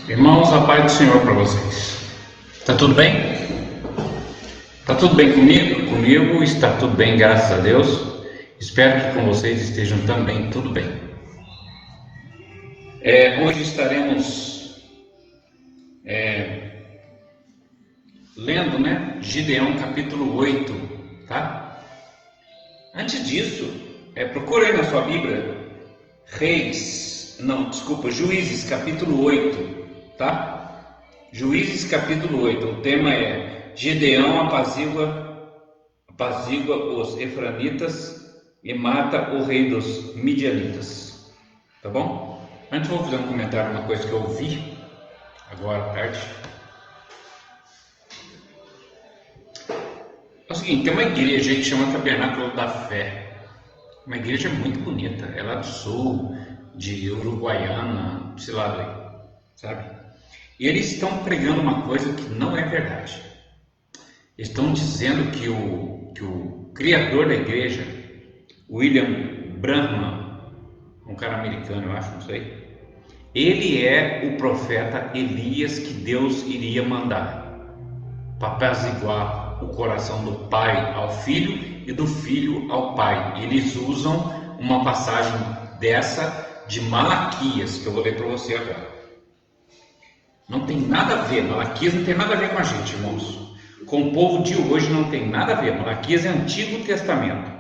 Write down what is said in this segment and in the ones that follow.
Irmãos, a paz do Senhor para vocês. Está tudo bem? Está tudo bem comigo? Comigo está tudo bem, graças a Deus. Espero que com vocês estejam também tudo bem. Hoje estaremos lendo, Gideão capítulo 8, tá? Antes disso, procure aí na sua Bíblia, Juízes capítulo 8. Tá? Juízes capítulo 8, o tema é Gideão apazigua os efranitas e mata o rei dos midianitas. Tá bom? Antes vou fazer um comentário, uma coisa que eu vi agora à tarde. É o seguinte, tem uma igreja aí que chama Tabernáculo da Fé. Uma igreja muito bonita, é lá do sul, de Uruguaiana, sei lá daí, sabe? E eles estão pregando uma coisa que não é verdade. Eles estão dizendo que o criador da igreja, William Branham, um cara americano, eu acho, não sei, ele é o profeta Elias que Deus iria mandar para apaziguar o coração do pai ao filho e do filho ao pai. Eles usam uma passagem dessa de Malaquias, que eu vou ler para você agora. Não tem nada a ver, Malaquias não tem nada a ver com a gente, irmãos. Com o povo de hoje não tem nada a ver. Malaquias é Antigo Testamento.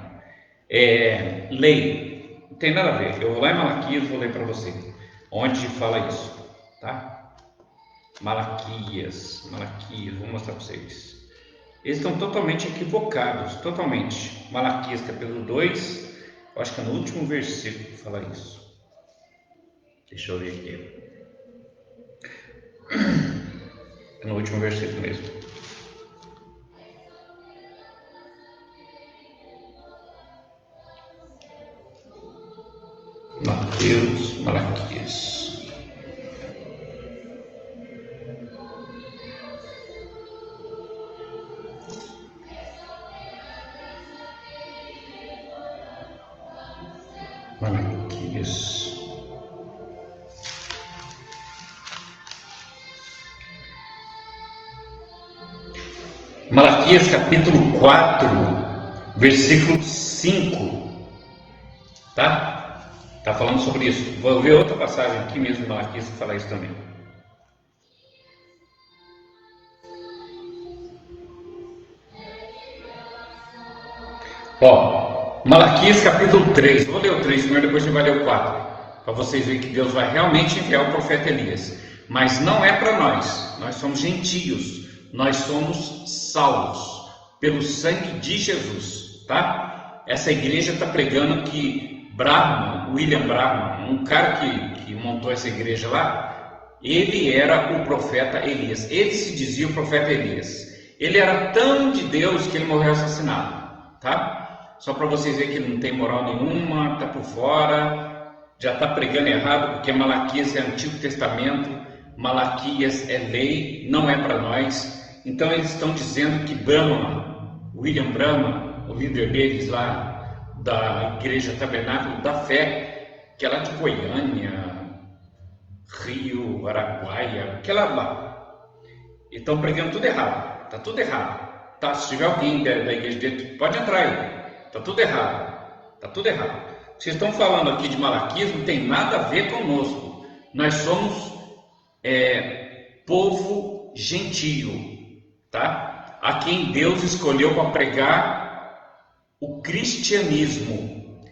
Lei, não tem nada a ver. Eu vou lá em Malaquias e vou ler para você, onde fala isso, tá? Malaquias, vou mostrar para vocês. Eles estão totalmente equivocados, totalmente. Malaquias capítulo 2, eu acho que é no último versículo que fala isso. Deixa eu ver aqui. É no último versículo mesmo. Malaquias. Malaquias capítulo 4, versículo 5, tá? Tá falando sobre isso. Vou ver outra passagem aqui mesmo em Malaquias que fala isso também. Malaquias capítulo 3, vou ler o 3 primeiro, depois a gente vai ler o 4, para vocês verem que Deus vai realmente enviar o profeta Elias, mas não é para nós somos gentios, nós somos salvos pelo sangue de Jesus, tá? Essa igreja está pregando que William Branham, um cara que montou essa igreja lá, ele era o profeta Elias, ele se dizia o profeta Elias, ele era tão de Deus que ele morreu assassinado, tá? Só para vocês verem que ele não tem moral nenhuma, está por fora, já está pregando errado, porque Malaquias é Antigo Testamento, Malaquias é lei, não é para nós. Então eles estão dizendo que William Branham, o líder deles lá, da Igreja Tabernáculo da Fé, que é lá de Goiânia, Rio, Araguaia, aquela lá, e estão pregando tudo errado, está tudo errado. Tá, se tiver alguém da igreja dele, pode entrar aí. Está tudo errado. Vocês estão falando aqui de Malaquias, não tem nada a ver conosco. Nós somos povo gentio, tá? A quem Deus escolheu para pregar o cristianismo.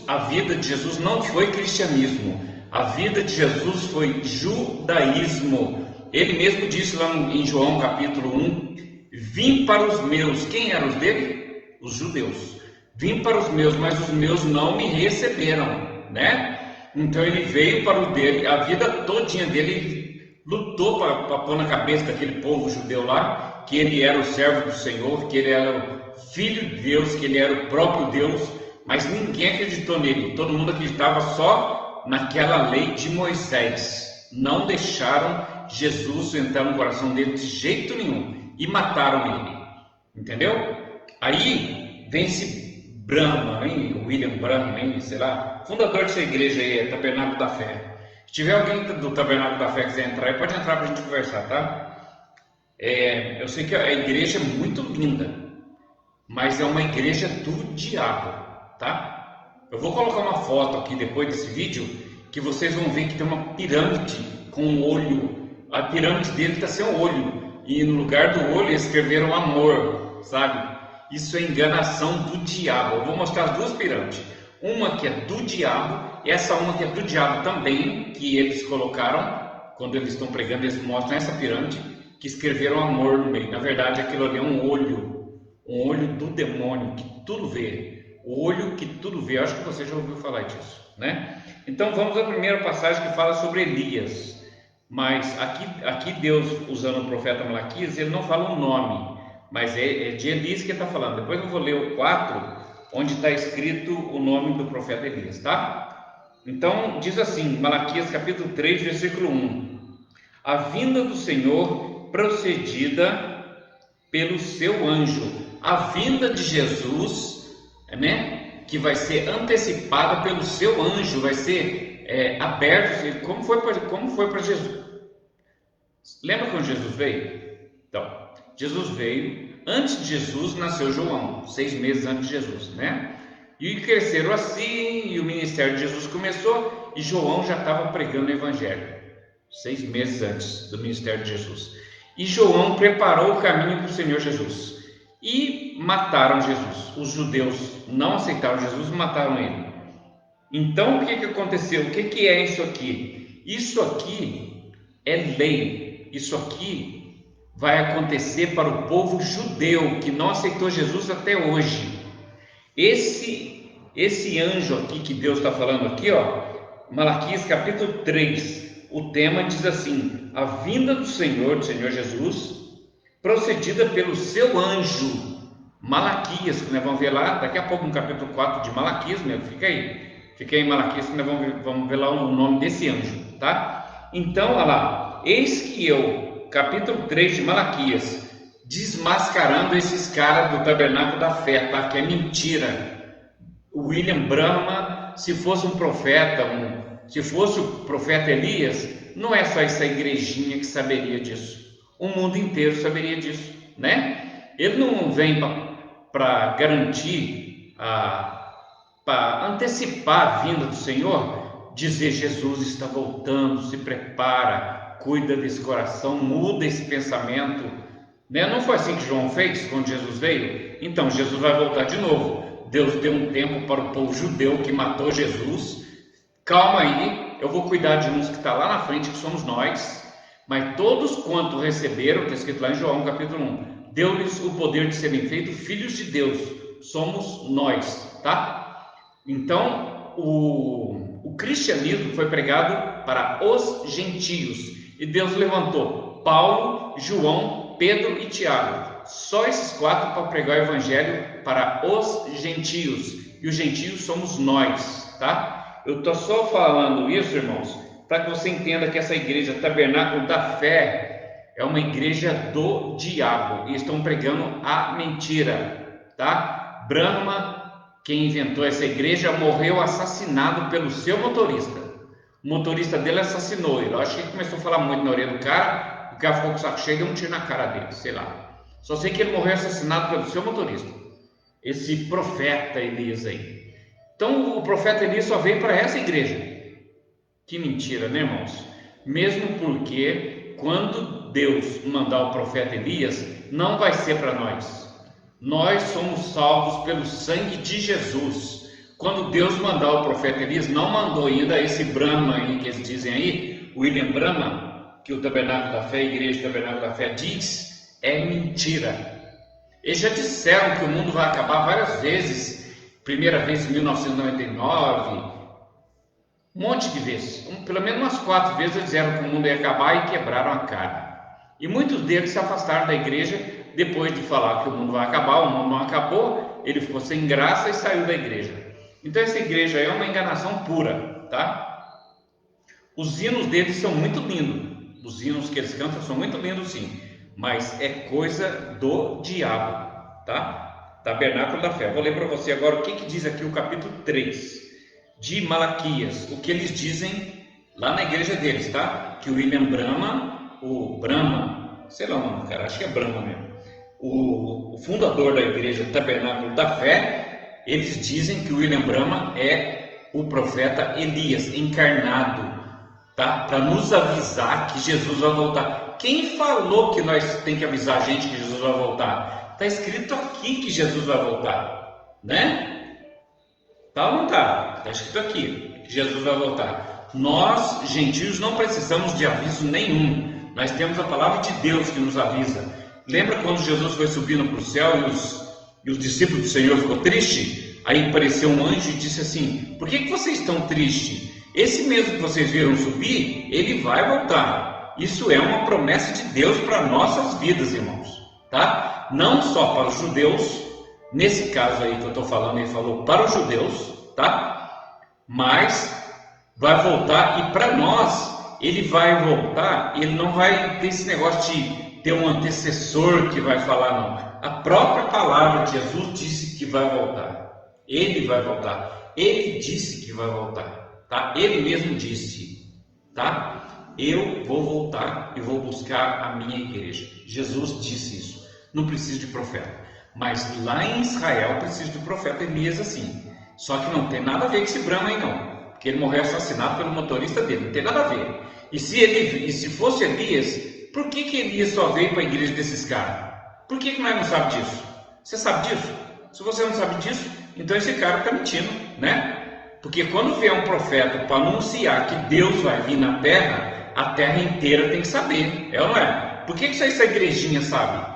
A vida de Jesus não foi cristianismo. A vida de Jesus foi judaísmo. Ele mesmo disse lá em João capítulo 1, vim para os meus. Quem eram os dele? Os judeus. Vim para os meus, mas os meus não me receberam, né? Então ele veio para o dele, a vida todinha dele, ele lutou para pôr na cabeça daquele povo judeu lá, que ele era o servo do Senhor, que ele era o filho de Deus, que ele era o próprio Deus, mas ninguém acreditou nele, todo mundo acreditava só naquela lei de Moisés. Não deixaram Jesus entrar no coração dele de jeito nenhum, e mataram ele, entendeu? Aí vem esse Branham, William Branham, sei lá, fundador dessa igreja aí, Tabernáculo da Fé. Se tiver alguém do Tabernáculo da Fé que quiser entrar, pode entrar para a gente conversar, tá? Eu sei que a igreja é muito linda, mas é uma igreja do diabo, tá? Eu vou colocar uma foto aqui depois desse vídeo, que vocês vão ver que tem uma pirâmide com um olho. A pirâmide dele está sem um olho, e no lugar do olho escreveram amor, sabe? Isso é enganação do diabo. Eu vou mostrar as duas pirâmides. Uma que é do diabo, e essa uma que é do diabo também, que eles colocaram, quando eles estão pregando, eles mostram essa pirâmide, que escreveram amor no meio. Na verdade, aquilo ali é um olho do demônio, que tudo vê. O olho que tudo vê. Eu acho que você já ouviu falar disso, né? Então vamos à primeira passagem que fala sobre Elias. Mas aqui Deus, usando o profeta Malaquias, ele não fala o nome, mas é de Elias que ele está falando. Depois eu vou ler o 4, onde está escrito o nome do profeta Elias, tá? Então diz assim, Malaquias capítulo 3, versículo 1: a vinda do Senhor procedida pelo seu anjo. A vinda de Jesus, né, que vai ser antecipada pelo seu anjo, vai ser aberto, como foi para Jesus. Lembra quando Jesus veio? Então, Jesus veio, antes de Jesus nasceu João, 6 meses antes de Jesus, né? E cresceram assim, e o ministério de Jesus começou, e João já estava pregando o evangelho, 6 meses antes do ministério de Jesus. E João preparou o caminho para o Senhor Jesus, e mataram Jesus. Os judeus não aceitaram Jesus e mataram ele. Então o que aconteceu? O que é isso aqui? Isso aqui é lei. Isso aqui vai acontecer para o povo judeu que não aceitou Jesus até hoje. Esse anjo aqui que Deus está falando aqui, ó, Malaquias capítulo 3, o tema diz assim: a vinda do Senhor Jesus, procedida pelo seu anjo. Malaquias, que nós vamos ver lá, daqui a pouco no capítulo 4 de Malaquias, mesmo, fica aí em Malaquias, que nós vamos ver lá o nome desse anjo, tá? Então, olha lá, eis que eu, capítulo 3 de Malaquias, desmascarando esses caras do Tabernáculo da Fé, tá? Que é mentira. O William Branham, se fosse um profeta, se fosse o profeta Elias, não é só essa igrejinha que saberia disso, o mundo inteiro saberia disso, né? Ele não vem para garantir, para antecipar a vinda do Senhor, dizer Jesus está voltando, se prepara, cuida desse coração, muda esse pensamento, né? Não foi assim que João fez quando Jesus veio? Então Jesus vai voltar de novo. Deus deu um tempo para o povo judeu que matou Jesus. Calma aí, eu vou cuidar de uns que está lá na frente, que somos nós. Mas todos quanto receberam, está escrito lá em João capítulo 1, deu-lhes o poder de serem feitos filhos de Deus. Somos nós, tá? Então, o cristianismo foi pregado para os gentios. E Deus levantou Paulo, João, Pedro e Tiago. Só esses 4 para pregar o evangelho para os gentios. E os gentios somos nós, tá? Eu estou só falando isso, irmãos, para que você entenda que essa igreja Tabernáculo da Fé é uma igreja do diabo. E estão pregando a mentira, tá? Brahma, quem inventou essa igreja, morreu assassinado pelo seu motorista. O motorista dele assassinou ele. Eu acho que ele começou a falar muito na orelha do cara. O cara ficou com o saco cheio e deu um tiro na cara dele, sei lá. Só sei que ele morreu assassinado pelo seu motorista, esse profeta Elias aí. Então o profeta Elias só veio para essa igreja. Que mentira, né, irmãos? Mesmo porque quando Deus mandar o profeta Elias, não vai ser para nós. Nós somos salvos pelo sangue de Jesus. Quando Deus mandar o profeta Elias, não mandou ainda esse Brahma aí que eles dizem aí, William Brahma, que o Tabernáculo da Fé, a igreja do Tabernáculo da Fé diz, é mentira. Eles já disseram que o mundo vai acabar várias vezes. Primeira vez em 1999, um monte de vezes, pelo menos umas 4 vezes eles disseram que o mundo ia acabar e quebraram a cara. E muitos deles se afastaram da igreja depois de falar que o mundo vai acabar. O mundo não acabou, ele ficou sem graça e saiu da igreja. Então essa igreja é uma enganação pura, tá? Os hinos deles são muito lindos, os hinos que eles cantam são muito lindos sim, mas é coisa do diabo, tá? Tabernáculo da Fé. Vou ler para você agora o que diz aqui o capítulo 3 de Malaquias, o que eles dizem lá na igreja deles, tá? Que o William Branham, o Brahma, sei lá o nome do cara, acho que é Brahma mesmo, o fundador da igreja Tabernáculo da Fé, eles dizem que o William Branham é o profeta Elias encarnado, tá? Para nos avisar que Jesus vai voltar. Quem falou que nós tem que avisar a gente que Jesus vai voltar? Está escrito aqui que Jesus vai voltar, né? Tá ou não tá? Está escrito aqui que Jesus vai voltar. Nós, gentios, não precisamos de aviso nenhum. Nós temos a palavra de Deus que nos avisa. Lembra quando Jesus foi subindo para o céu e os discípulos do Senhor ficou triste? Aí apareceu um anjo e disse assim: por que vocês estão tristes? Esse mesmo que vocês viram subir, ele vai voltar. Isso é uma promessa de Deus para nossas vidas, irmãos, tá? Não só para os judeus, nesse caso aí que eu estou falando, ele falou para os judeus, tá? Mas vai voltar, e para nós, ele vai voltar, ele não vai ter esse negócio de ter um antecessor que vai falar, não. A própria palavra de Jesus disse que vai voltar. Ele vai voltar. Ele disse que vai voltar, tá? Ele mesmo disse, tá? Eu vou voltar e vou buscar a minha igreja. Jesus disse isso. Não precisa de profeta. Mas lá em Israel precisa do profeta Elias assim. Só que não tem nada a ver com esse Brahma aí não. Porque ele morreu assassinado pelo motorista dele. Não tem nada a ver. E se fosse Elias, por que Elias só veio para a igreja desses caras? Por que nós não sabemos disso? Você sabe disso? Se você não sabe disso, então esse cara está mentindo, né? Porque quando vier um profeta para anunciar que Deus vai vir na terra, a terra inteira tem que saber. É ou não é? Por que isso aí essa igrejinha sabe?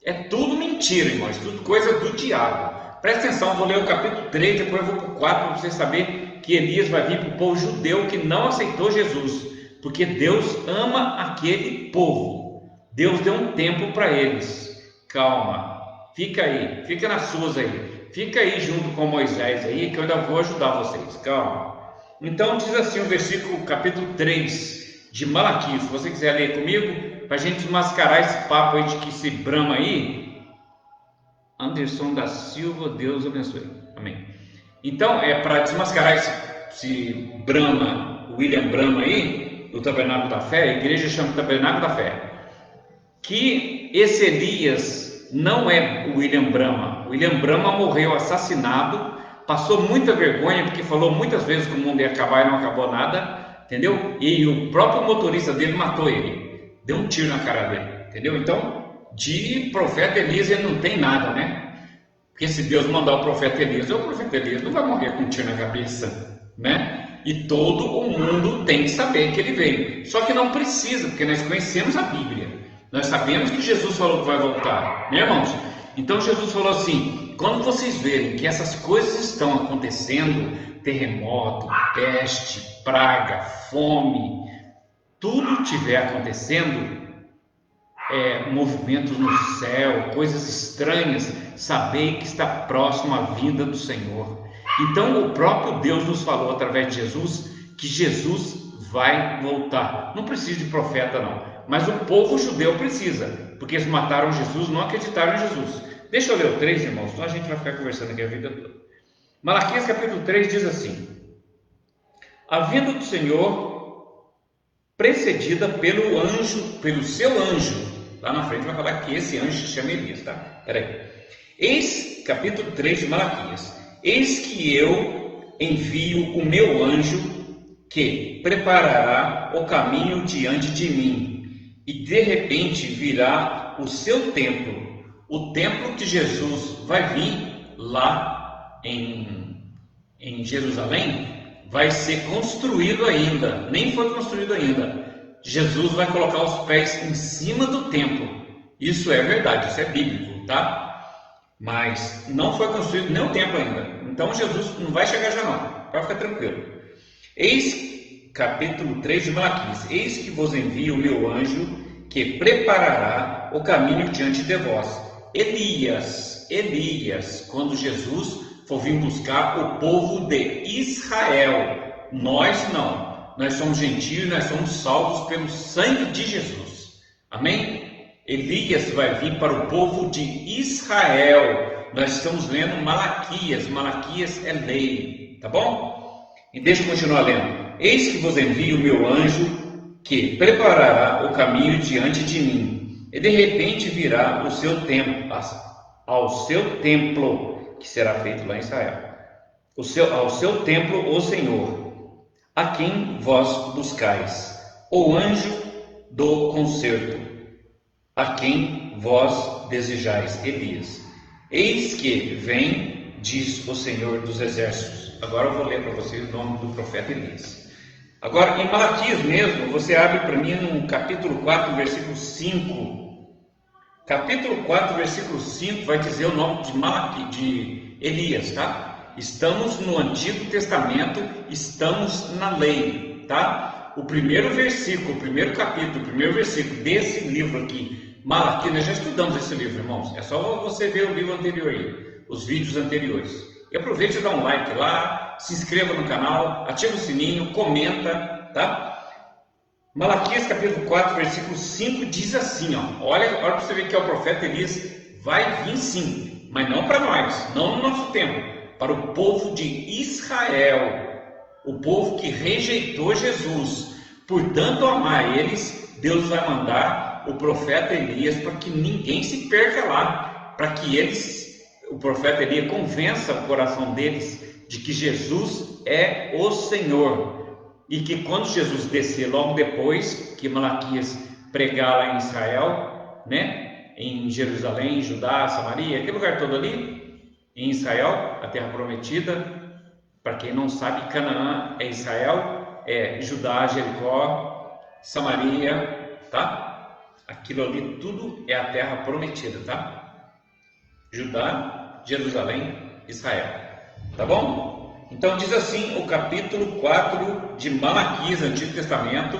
É tudo mentira, irmãos. Tudo coisa do diabo. Presta atenção, eu vou ler o capítulo 3, depois eu vou para o 4 para você saber que Elias vai vir para o povo judeu que não aceitou Jesus. Porque Deus ama aquele povo. Deus deu um tempo para eles. Calma, fica aí, fica nas suas aí. Fica aí junto com Moisés aí, que eu ainda vou ajudar vocês. Calma. Então diz assim o versículo, capítulo 3 de Malaquias. Se você quiser ler comigo, para a gente desmascarar esse papo aí de que esse Brahma aí. Anderson da Silva, Deus abençoe. Amém. Então, para desmascarar esse Brahma, William Brahma aí, do Tabernáculo da Fé, a igreja chama de Tabernáculo da Fé, que esse Elias não é o William Brahma. O William Brahma morreu assassinado, passou muita vergonha, porque falou muitas vezes que o mundo ia acabar e não acabou nada, entendeu? E o próprio motorista dele matou ele, deu um tiro na cara dele, entendeu? Então, de profeta Elias ele não tem nada, né? Porque se Deus mandar o profeta Elias não vai morrer com um tiro na cabeça, né? E todo o mundo tem que saber que ele veio. Só que não precisa, porque nós conhecemos a Bíblia. Nós sabemos que Jesus falou que vai voltar, né, irmãos? Então Jesus falou assim: quando vocês verem que essas coisas estão acontecendo, terremoto, peste, praga, fome, tudo estiver acontecendo, movimentos no céu, coisas estranhas, sabei que está próximo a vinda do Senhor. Então o próprio Deus nos falou através de Jesus que Jesus vai voltar. Não precisa de profeta não, mas o povo judeu precisa, porque eles mataram Jesus, não acreditaram em Jesus. Deixa eu ler o 3, irmãos, senão a gente vai ficar conversando aqui a vida toda. Malaquias capítulo 3 diz assim: a vinda do Senhor precedida pelo anjo, pelo seu anjo. Lá na frente vai falar que esse anjo se chama Elias, tá? Peraí. Eis, capítulo 3 de Malaquias: eis que eu envio o meu anjo, que preparará o caminho diante de mim, e de repente virá o seu templo. O templo que Jesus vai vir lá em Jerusalém vai ser construído ainda, nem foi construído ainda. Jesus vai colocar os pés em cima do templo. Isso é verdade, isso é bíblico, tá? Mas não foi construído nem o templo ainda. Então Jesus não vai chegar já não, pode ficar tranquilo. Eis, capítulo 3 de Malaquias: eis que vos envio o meu anjo, que preparará o caminho diante de vós. Elias, quando Jesus for vir buscar o povo de Israel. Nós não, nós somos gentios, nós somos salvos pelo sangue de Jesus. Amém? Elias vai vir para o povo de Israel. Nós estamos lendo Malaquias. Malaquias é lei, tá bom? E deixa eu continuar lendo. eis que vos envio o meu anjo, que preparará o caminho diante de mim. E de repente virá o seu templo, ao seu templo, que será feito lá em Israel. Ao seu templo, o Senhor, a quem vós buscais, o anjo do concerto, a quem vós desejais, Elias. Eis que vem, diz o Senhor dos Exércitos. Agora eu vou ler para vocês o nome do profeta Elias. Agora, em Malaquias mesmo, você abre para mim no capítulo 4, versículo 5. Capítulo 4, versículo 5 vai dizer o nome de Elias, tá? Estamos no Antigo Testamento, estamos na lei, tá? O primeiro versículo, o primeiro capítulo, o primeiro versículo desse livro aqui, Malaquias, nós já estudamos esse livro, irmãos. É só você ver o livro anterior aí, os vídeos anteriores. E aproveite e dá um like lá, se inscreva no canal, ativa o sininho, comenta, tá? Malaquias capítulo 4, versículo 5 diz assim, ó. Olha para você ver que é o profeta Elias, vai vir sim, mas não para nós, não no nosso tempo, para o povo de Israel, o povo que rejeitou Jesus. Por tanto amar eles, Deus vai mandar o profeta Elias para que ninguém se perca lá, para que o profeta Elias convença o coração deles de que Jesus é o Senhor, e que quando Jesus descer logo depois que Malaquias pregar lá em Israel, né, em Jerusalém, Judá, Samaria, aquele lugar todo ali, em Israel, a terra prometida, para quem não sabe, Canaã é Israel, é Judá, Jericó, Samaria, tá? Aquilo ali tudo é a terra prometida, tá? Judá, Jerusalém, Israel, tá bom? Então diz assim o capítulo 4 de Malaquias, Antigo Testamento,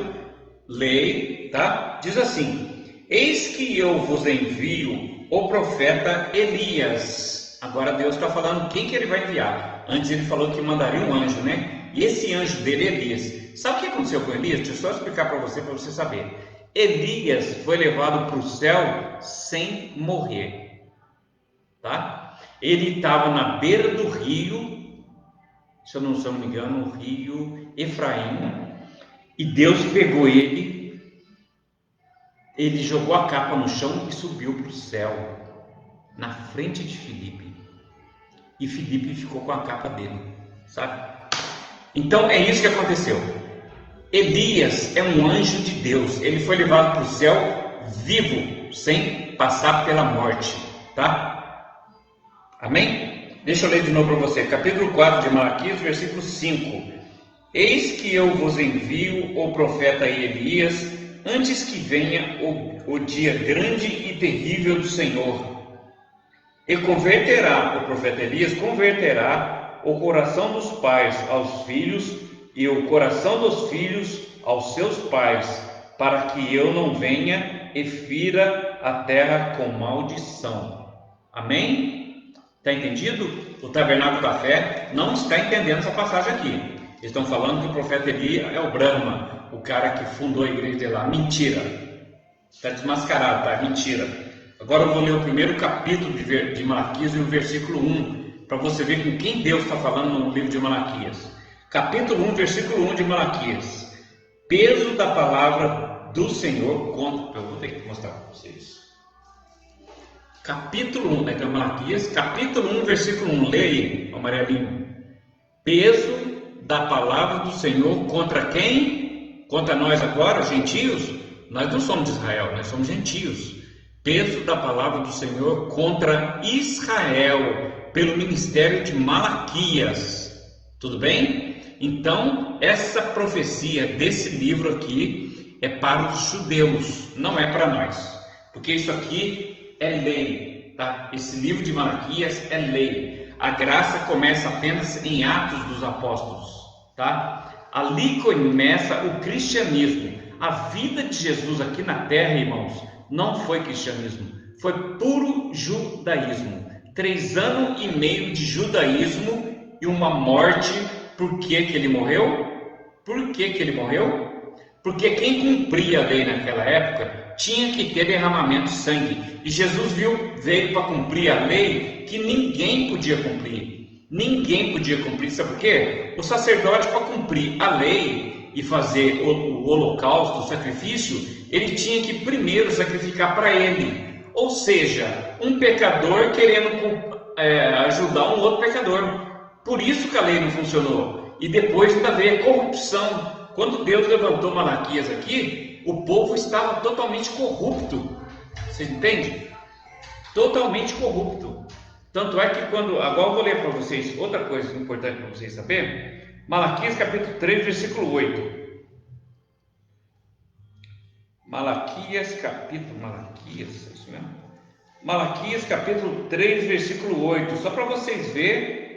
lei, tá? Diz assim: eis que eu vos envio o profeta Elias. Agora Deus está falando quem que ele vai enviar. Antes ele falou que mandaria um anjo, né? E esse anjo dele é Elias. Sabe o que aconteceu com Elias? Deixa eu só explicar para você saber. Elias foi levado para o céu sem morrer, tá? Ele estava na beira do rio, se eu não me engano, o rio Efraim, e Deus pegou ele jogou a capa no chão e subiu para o céu, na frente de Filipe, e Filipe ficou com a capa dele, sabe? Então é isso que aconteceu. Elias é um anjo de Deus, ele foi levado para o céu vivo, sem passar pela morte, tá? Amém? Deixa eu ler de novo para você, capítulo 4 de Malaquias, versículo 5. Eis que eu vos envio o profeta Elias, antes que venha o dia grande e terrível do Senhor. E converterá, o profeta Elias converterá o coração dos pais aos filhos, e o coração dos filhos aos seus pais, para que eu não venha e fira a terra com maldição. Amém? Está entendido? O Tabernáculo da Fé não está entendendo essa passagem aqui. Eles estão falando que o profeta Elias é o Brahma, o cara que fundou a igreja de lá. Mentira. Está desmascarado, tá? Mentira. Agora eu vou ler o primeiro capítulo de Malaquias e o versículo 1, para você ver com quem Deus está falando no livro de Malaquias. Capítulo 1, versículo 1 de Malaquias. Peso da palavra do Senhor contra... Eu vou ter que mostrar para vocês. Capítulo 1, né, de Malaquias, capítulo 1, versículo 1. Leia, amarelinho. Peso da palavra do Senhor contra quem? Contra nós agora, gentios? Nós não somos de Israel, nós somos gentios. Peso da palavra do Senhor contra Israel, pelo ministério de Malaquias. Tudo bem? Então, essa profecia desse livro aqui é para os judeus, não é para nós, porque isso aqui é lei, tá? Esse livro de Malaquias é lei. A graça começa apenas em Atos dos Apóstolos, tá? Ali começa o cristianismo. A vida de Jesus aqui na terra, irmãos, não foi cristianismo, foi puro judaísmo. 3 anos e meio de judaísmo e uma morte. Por que que ele morreu? Por que que ele morreu? Porque quem cumpria a lei naquela época tinha que ter derramamento de sangue. E Jesus veio para cumprir a lei que ninguém podia cumprir. Ninguém podia cumprir. Sabe por quê? o sacerdote, para cumprir a lei e fazer o holocausto, o sacrifício, ele tinha que primeiro sacrificar para ele. Ou seja, um pecador querendo ajudar um outro pecador. Por isso que a lei não funcionou. E depois ainda veio a corrupção. Quando Deus levantou Malaquias aqui, o povo estava totalmente corrupto. Você entende? Totalmente corrupto. Tanto é que agora eu vou ler para vocês outra coisa importante para vocês saberem. Malaquias capítulo 3, versículo 8. Malaquias, isso mesmo? Malaquias capítulo 3, versículo 8. Só para vocês verem.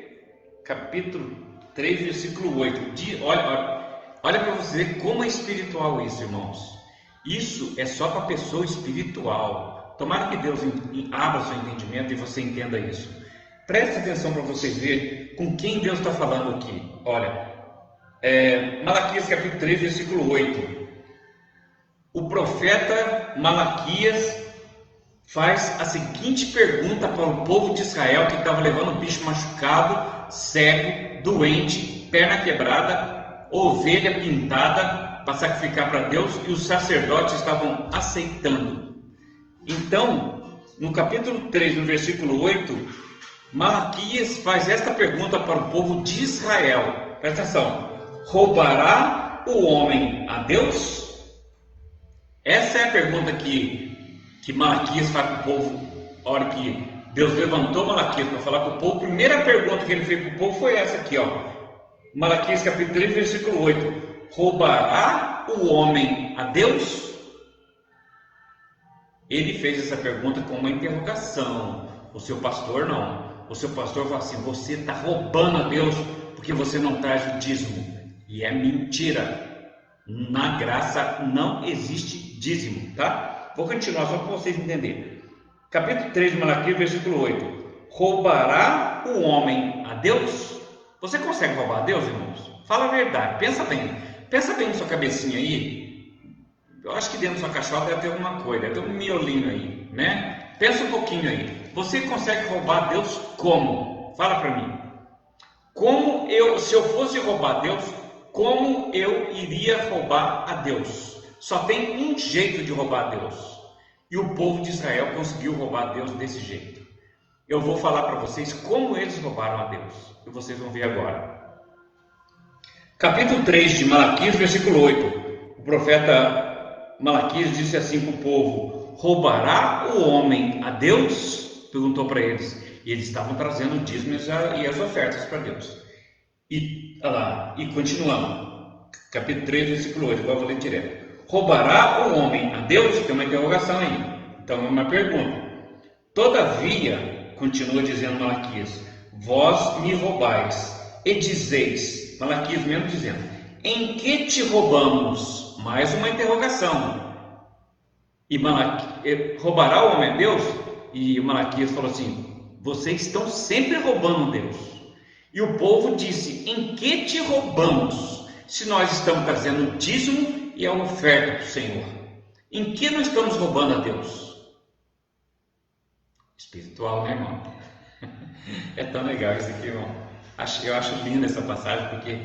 Capítulo 3, versículo 8. Olha para você ver como é espiritual isso, irmãos. Isso é só para pessoa espiritual. Tomara que Deus abra seu entendimento e você entenda isso. Preste atenção para vocês verem com quem Deus está falando aqui. Olha, Malaquias capítulo 3, versículo 8. O profeta Malaquias faz a seguinte pergunta para o povo de Israel que estava levando um bicho machucado, cego, doente, perna quebrada, ovelha pintada para sacrificar para Deus, e os sacerdotes estavam aceitando. Então, no capítulo 3, no versículo 8, Malaquias faz esta pergunta para o povo de Israel. Presta atenção: roubará o homem a Deus? Essa é a pergunta que Malaquias faz para o povo. A hora que Deus levantou Malaquias para falar com o povo, a primeira pergunta que ele fez para o povo foi essa aqui, Malaquias capítulo 3, versículo 8. Roubará o homem a Deus? Ele fez essa pergunta com uma interrogação. O seu pastor não. O seu pastor falou assim: você está roubando a Deus porque você não traz o dízimo. E é mentira. Na graça não existe dízimo, tá? Vou continuar só para vocês entenderem. Capítulo 3 de Malaquias, versículo 8. Roubará o homem a Deus? Você consegue roubar a Deus, irmãos? Fala a verdade, pensa bem. Pensa bem na sua cabecinha aí. Eu acho que dentro da sua caixola deve ter alguma coisa, deve ter um miolinho aí, né? Pensa um pouquinho aí. Você consegue roubar a Deus como? Fala para mim. Se eu fosse roubar a Deus, como eu iria roubar a Deus? Só tem um jeito de roubar a Deus. E o povo de Israel conseguiu roubar a Deus desse jeito. Eu vou falar para vocês como eles roubaram a Deus. E vocês vão ver agora. Capítulo 3 de Malaquias, versículo 8. O profeta Malaquias disse assim para o povo: roubará o homem a Deus? Perguntou para eles. E eles estavam trazendo o dízimo e as ofertas para Deus. E continuando. Capítulo 3, versículo 8. Agora eu vou ler direto. Roubará o homem a Deus? Tem uma interrogação aí. Então é uma pergunta. Todavia, continua dizendo Malaquias, vós me roubais e dizeis, Malaquias mesmo dizendo, em que te roubamos? Mais uma interrogação. E roubará o homem a Deus? E Malaquias falou assim: vocês estão sempre roubando Deus. E o povo disse: em que te roubamos? Se nós estamos trazendo o dízimo e a oferta para o Senhor, em que nós estamos roubando a Deus? Espiritual, né, irmão? É tão legal isso aqui, irmão. Eu acho linda essa passagem, porque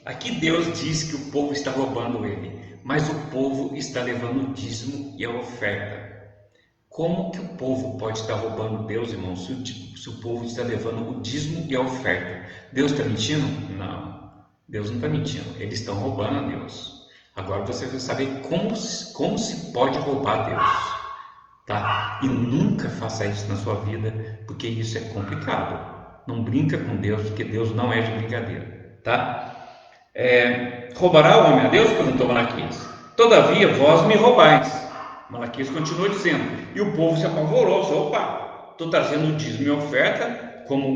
aqui Deus diz que o povo está roubando ele, mas o povo está levando o dízimo e a oferta. Como que o povo pode estar roubando Deus, irmão, se o povo está levando o dízimo e a oferta? Deus está mentindo? Não, Deus não está mentindo, eles estão roubando a Deus. Agora você vai saber como se pode roubar Deus. Tá? E nunca faça isso na sua vida, porque isso é complicado. Não brinca com Deus, porque Deus não é de brincadeira, tá? Roubará o homem a Deus? Perguntou Malaquias. Todavia vós me roubais. Malaquias continua dizendo, e o povo se apavorou. Opa, estou trazendo o dízimo e oferta, como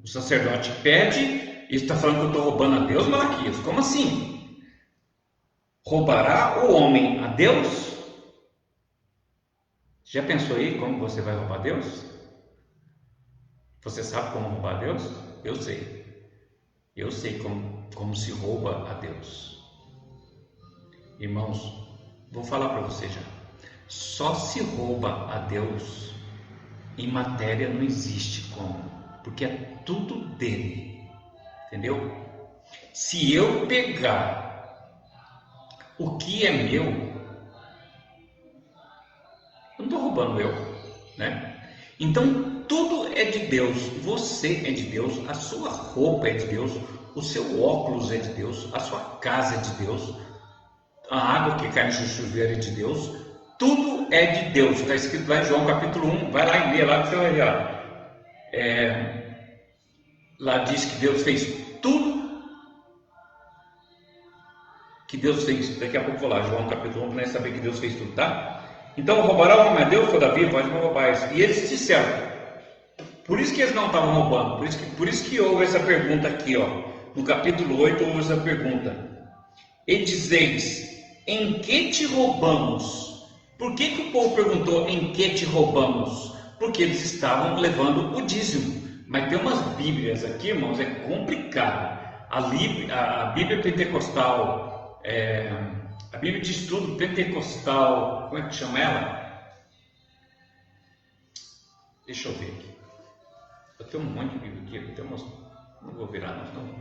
o sacerdote pede, e está falando que eu estou roubando a Deus, Malaquias? Como assim? Roubará o homem a Deus? Já pensou aí como você vai roubar Deus? Você sabe como roubar Deus? Eu sei. Eu sei como se rouba a Deus. Irmãos, vou falar para você já. Só se rouba a Deus em matéria, não existe como. Porque é tudo dele. Entendeu? Se eu pegar o que é meu, eu não estou roubando eu, né? Então tudo é de Deus, você é de Deus, a sua roupa é de Deus, o seu óculos é de Deus, a sua casa é de Deus, a água que cai no chuveiro é de Deus, tudo é de Deus. Está escrito lá em João capítulo 1, vai lá e lê lá que você vai ver. Lá diz que Deus fez tudo que Deus fez. Daqui a pouco vou lá, João capítulo 1, para nós saber que Deus fez tudo, tá? Então roubará o homem a Deus, todavia pode não roubar isso. E eles disseram, por isso que eles não estavam roubando, por isso que houve essa pergunta aqui, ó, no capítulo 8 houve essa pergunta. E dizeis, em que te roubamos? Por que o povo perguntou em que te roubamos? Porque eles estavam levando o dízimo. Mas tem umas bíblias aqui, irmãos, é complicado. A Bíblia Pentecostal, a Bíblia de Estudo Pentecostal, como é que chama ela? Deixa eu ver aqui. Eu tenho um monte de Bíblia aqui, não vou virar não.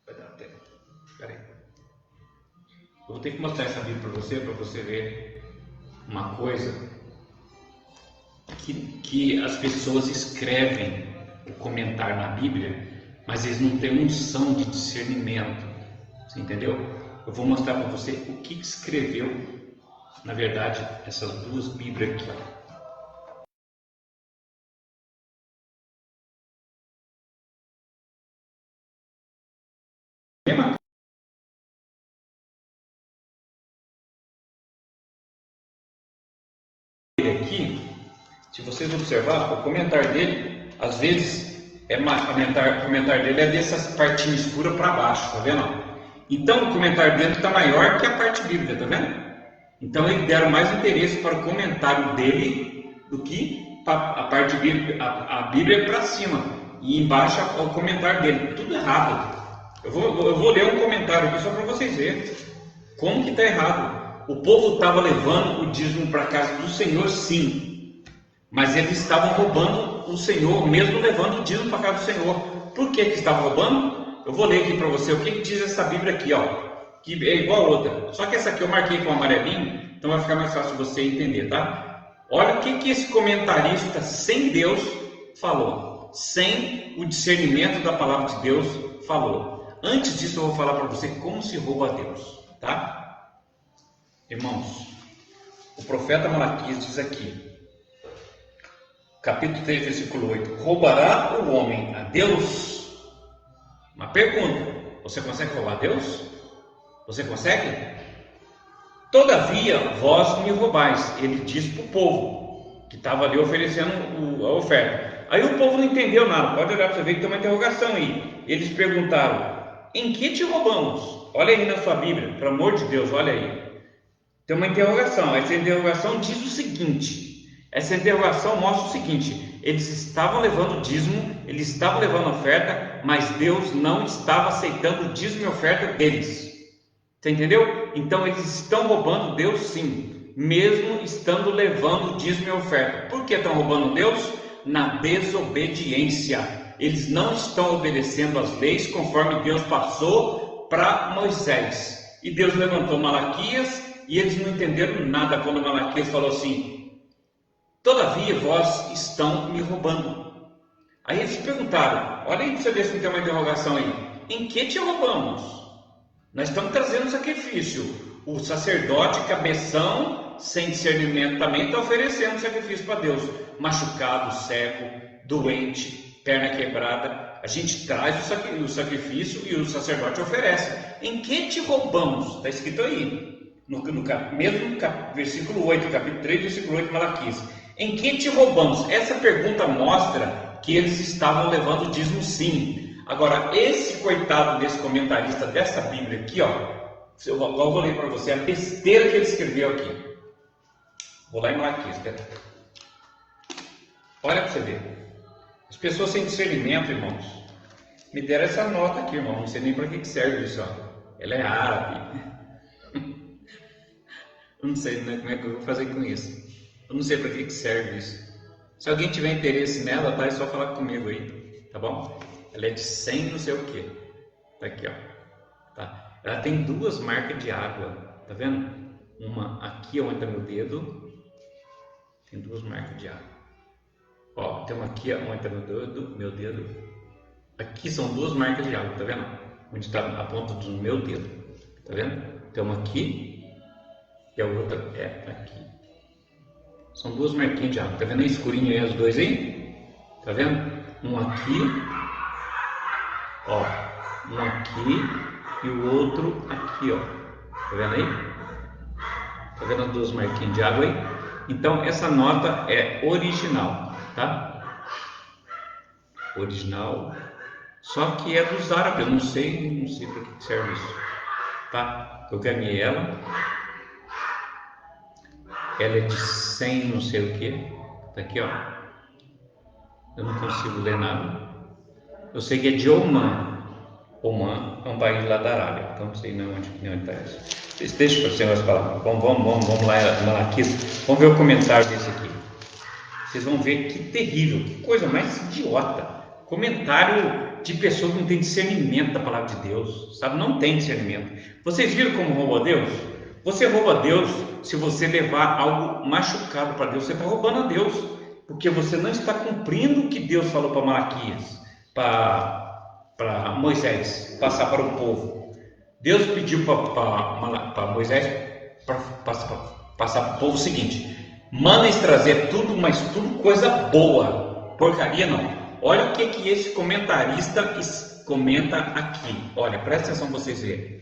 Vai dar tempo. Espera aí. Eu vou ter que mostrar essa Bíblia para você ver uma coisa que as pessoas escrevem o comentário na Bíblia, mas eles não têm unção de discernimento. Você entendeu? Eu vou mostrar para você o que escreveu, na verdade, essas duas Bíblias aqui. Aqui, se vocês observar, o comentário dele, às vezes, o comentário dele é dessas partinhas escuras para baixo, tá vendo? Então, o comentário dele está maior que a parte bíblica, tá vendo? Então, eles deram mais interesse para o comentário dele do que a parte bíblica, a Bíblia para cima. E embaixo o comentário dele, tudo errado. Eu vou ler um comentário aqui só para vocês verem como que está errado. O povo estava levando o dízimo para a casa do Senhor, sim, mas eles estavam roubando o Senhor, mesmo levando o dízimo para a casa do Senhor. Por que estavam roubando? Eu vou ler aqui para você o que diz essa Bíblia aqui, ó, que é igual a outra, só que essa aqui eu marquei com amarelinho, então vai ficar mais fácil você entender, tá? Olha o que esse comentarista sem Deus falou, sem o discernimento da palavra de Deus falou. Antes disso eu vou falar para você como se rouba a Deus, tá? Irmãos, o profeta Malaquias diz aqui, capítulo 3, versículo 8, roubará o homem a Deus? Uma pergunta, você consegue roubar a Deus? Você consegue? Todavia, vós me roubais, ele diz para o povo, que estava ali oferecendo a oferta. Aí o povo não entendeu nada, pode olhar para você ver que tem uma interrogação aí. Eles perguntaram, em que te roubamos? Olha aí na sua Bíblia, pelo amor de Deus, olha aí. Tem uma interrogação, essa interrogação diz o seguinte, essa interrogação mostra o seguinte, eles estavam levando dízimo, eles estavam levando oferta, mas Deus não estava aceitando o dízimo e oferta deles. Você entendeu? Então eles estão roubando Deus sim, mesmo estando levando dízimo e oferta. Por que estão roubando Deus? Na desobediência. Eles não estão obedecendo as leis conforme Deus passou para Moisés. E Deus levantou Malaquias, e eles não entenderam nada quando Malaquias falou assim, todavia vós estão me roubando. Aí eles perguntaram, olha aí para você ver se não tem uma interrogação aí, em que te roubamos? Nós estamos trazendo sacrifício, o sacerdote cabeção, sem discernimento, também está oferecendo sacrifício para Deus, machucado, cego, doente, perna quebrada, a gente traz o sacrifício e o sacerdote oferece. Em que te roubamos? Está escrito aí. No mesmo versículo 8, capítulo 3, versículo 8, Malaquias. Em que te roubamos? Essa pergunta mostra que eles estavam levando o dízimo sim. Agora, esse coitado desse comentarista dessa Bíblia aqui, ó, eu vou ler para você a besteira que ele escreveu aqui. Vou lá em Malaquias, olha para você ver. As pessoas sem discernimento, irmãos, me deram essa nota aqui, irmão, não sei nem para que serve isso, ó. Ela é árabe. Eu não sei, né, como é que eu vou fazer com isso. Eu não sei para que serve isso. Se alguém tiver interesse nela, tá, é só falar comigo aí, tá bom? ela é de 100 não sei o que. Tá aqui, ó. Tá? Ela tem duas marcas de água, tá vendo? Uma aqui onde está meu dedo, tem duas marcas de água. Ó, tem uma aqui onde está meu dedo. Aqui são duas marcas de água, tá vendo? Onde está a ponta do meu dedo, tá vendo? Tem uma aqui e a outra é aqui. São duas marquinhas de água, tá vendo aí escurinho aí as duas aí? Tá vendo? Um aqui, ó, um aqui e o outro aqui, ó. Tá vendo aí? Tá vendo as duas marquinhas de água aí? Então essa nota é original, tá? Original, só que é dos árabes, eu não sei para que serve isso, tá? Eu ganhei ela é de 100 não sei o que, tá aqui, ó. Eu não consigo ler nada. Eu sei que é de Oman. Oman é um país lá da Arábia, então não sei onde está isso. Deixa para você mais falar. Vamos lá aqui. Vamos ver o comentário desse aqui. Vocês vão ver que terrível, que coisa mais idiota. Comentário de pessoa que não tem discernimento da palavra de Deus, sabe? Não tem discernimento. Vocês viram como rouba Deus? Você rouba Deus se você levar algo machucado para Deus. Você está roubando a Deus, porque você não está cumprindo o que Deus falou para Malaquias, para Moisés passar para o povo. Deus pediu para Moisés passar para o povo o seguinte: manda trazer tudo, mas tudo coisa boa, porcaria não. Olha o que esse comentarista comenta aqui. Olha, presta atenção para vocês verem.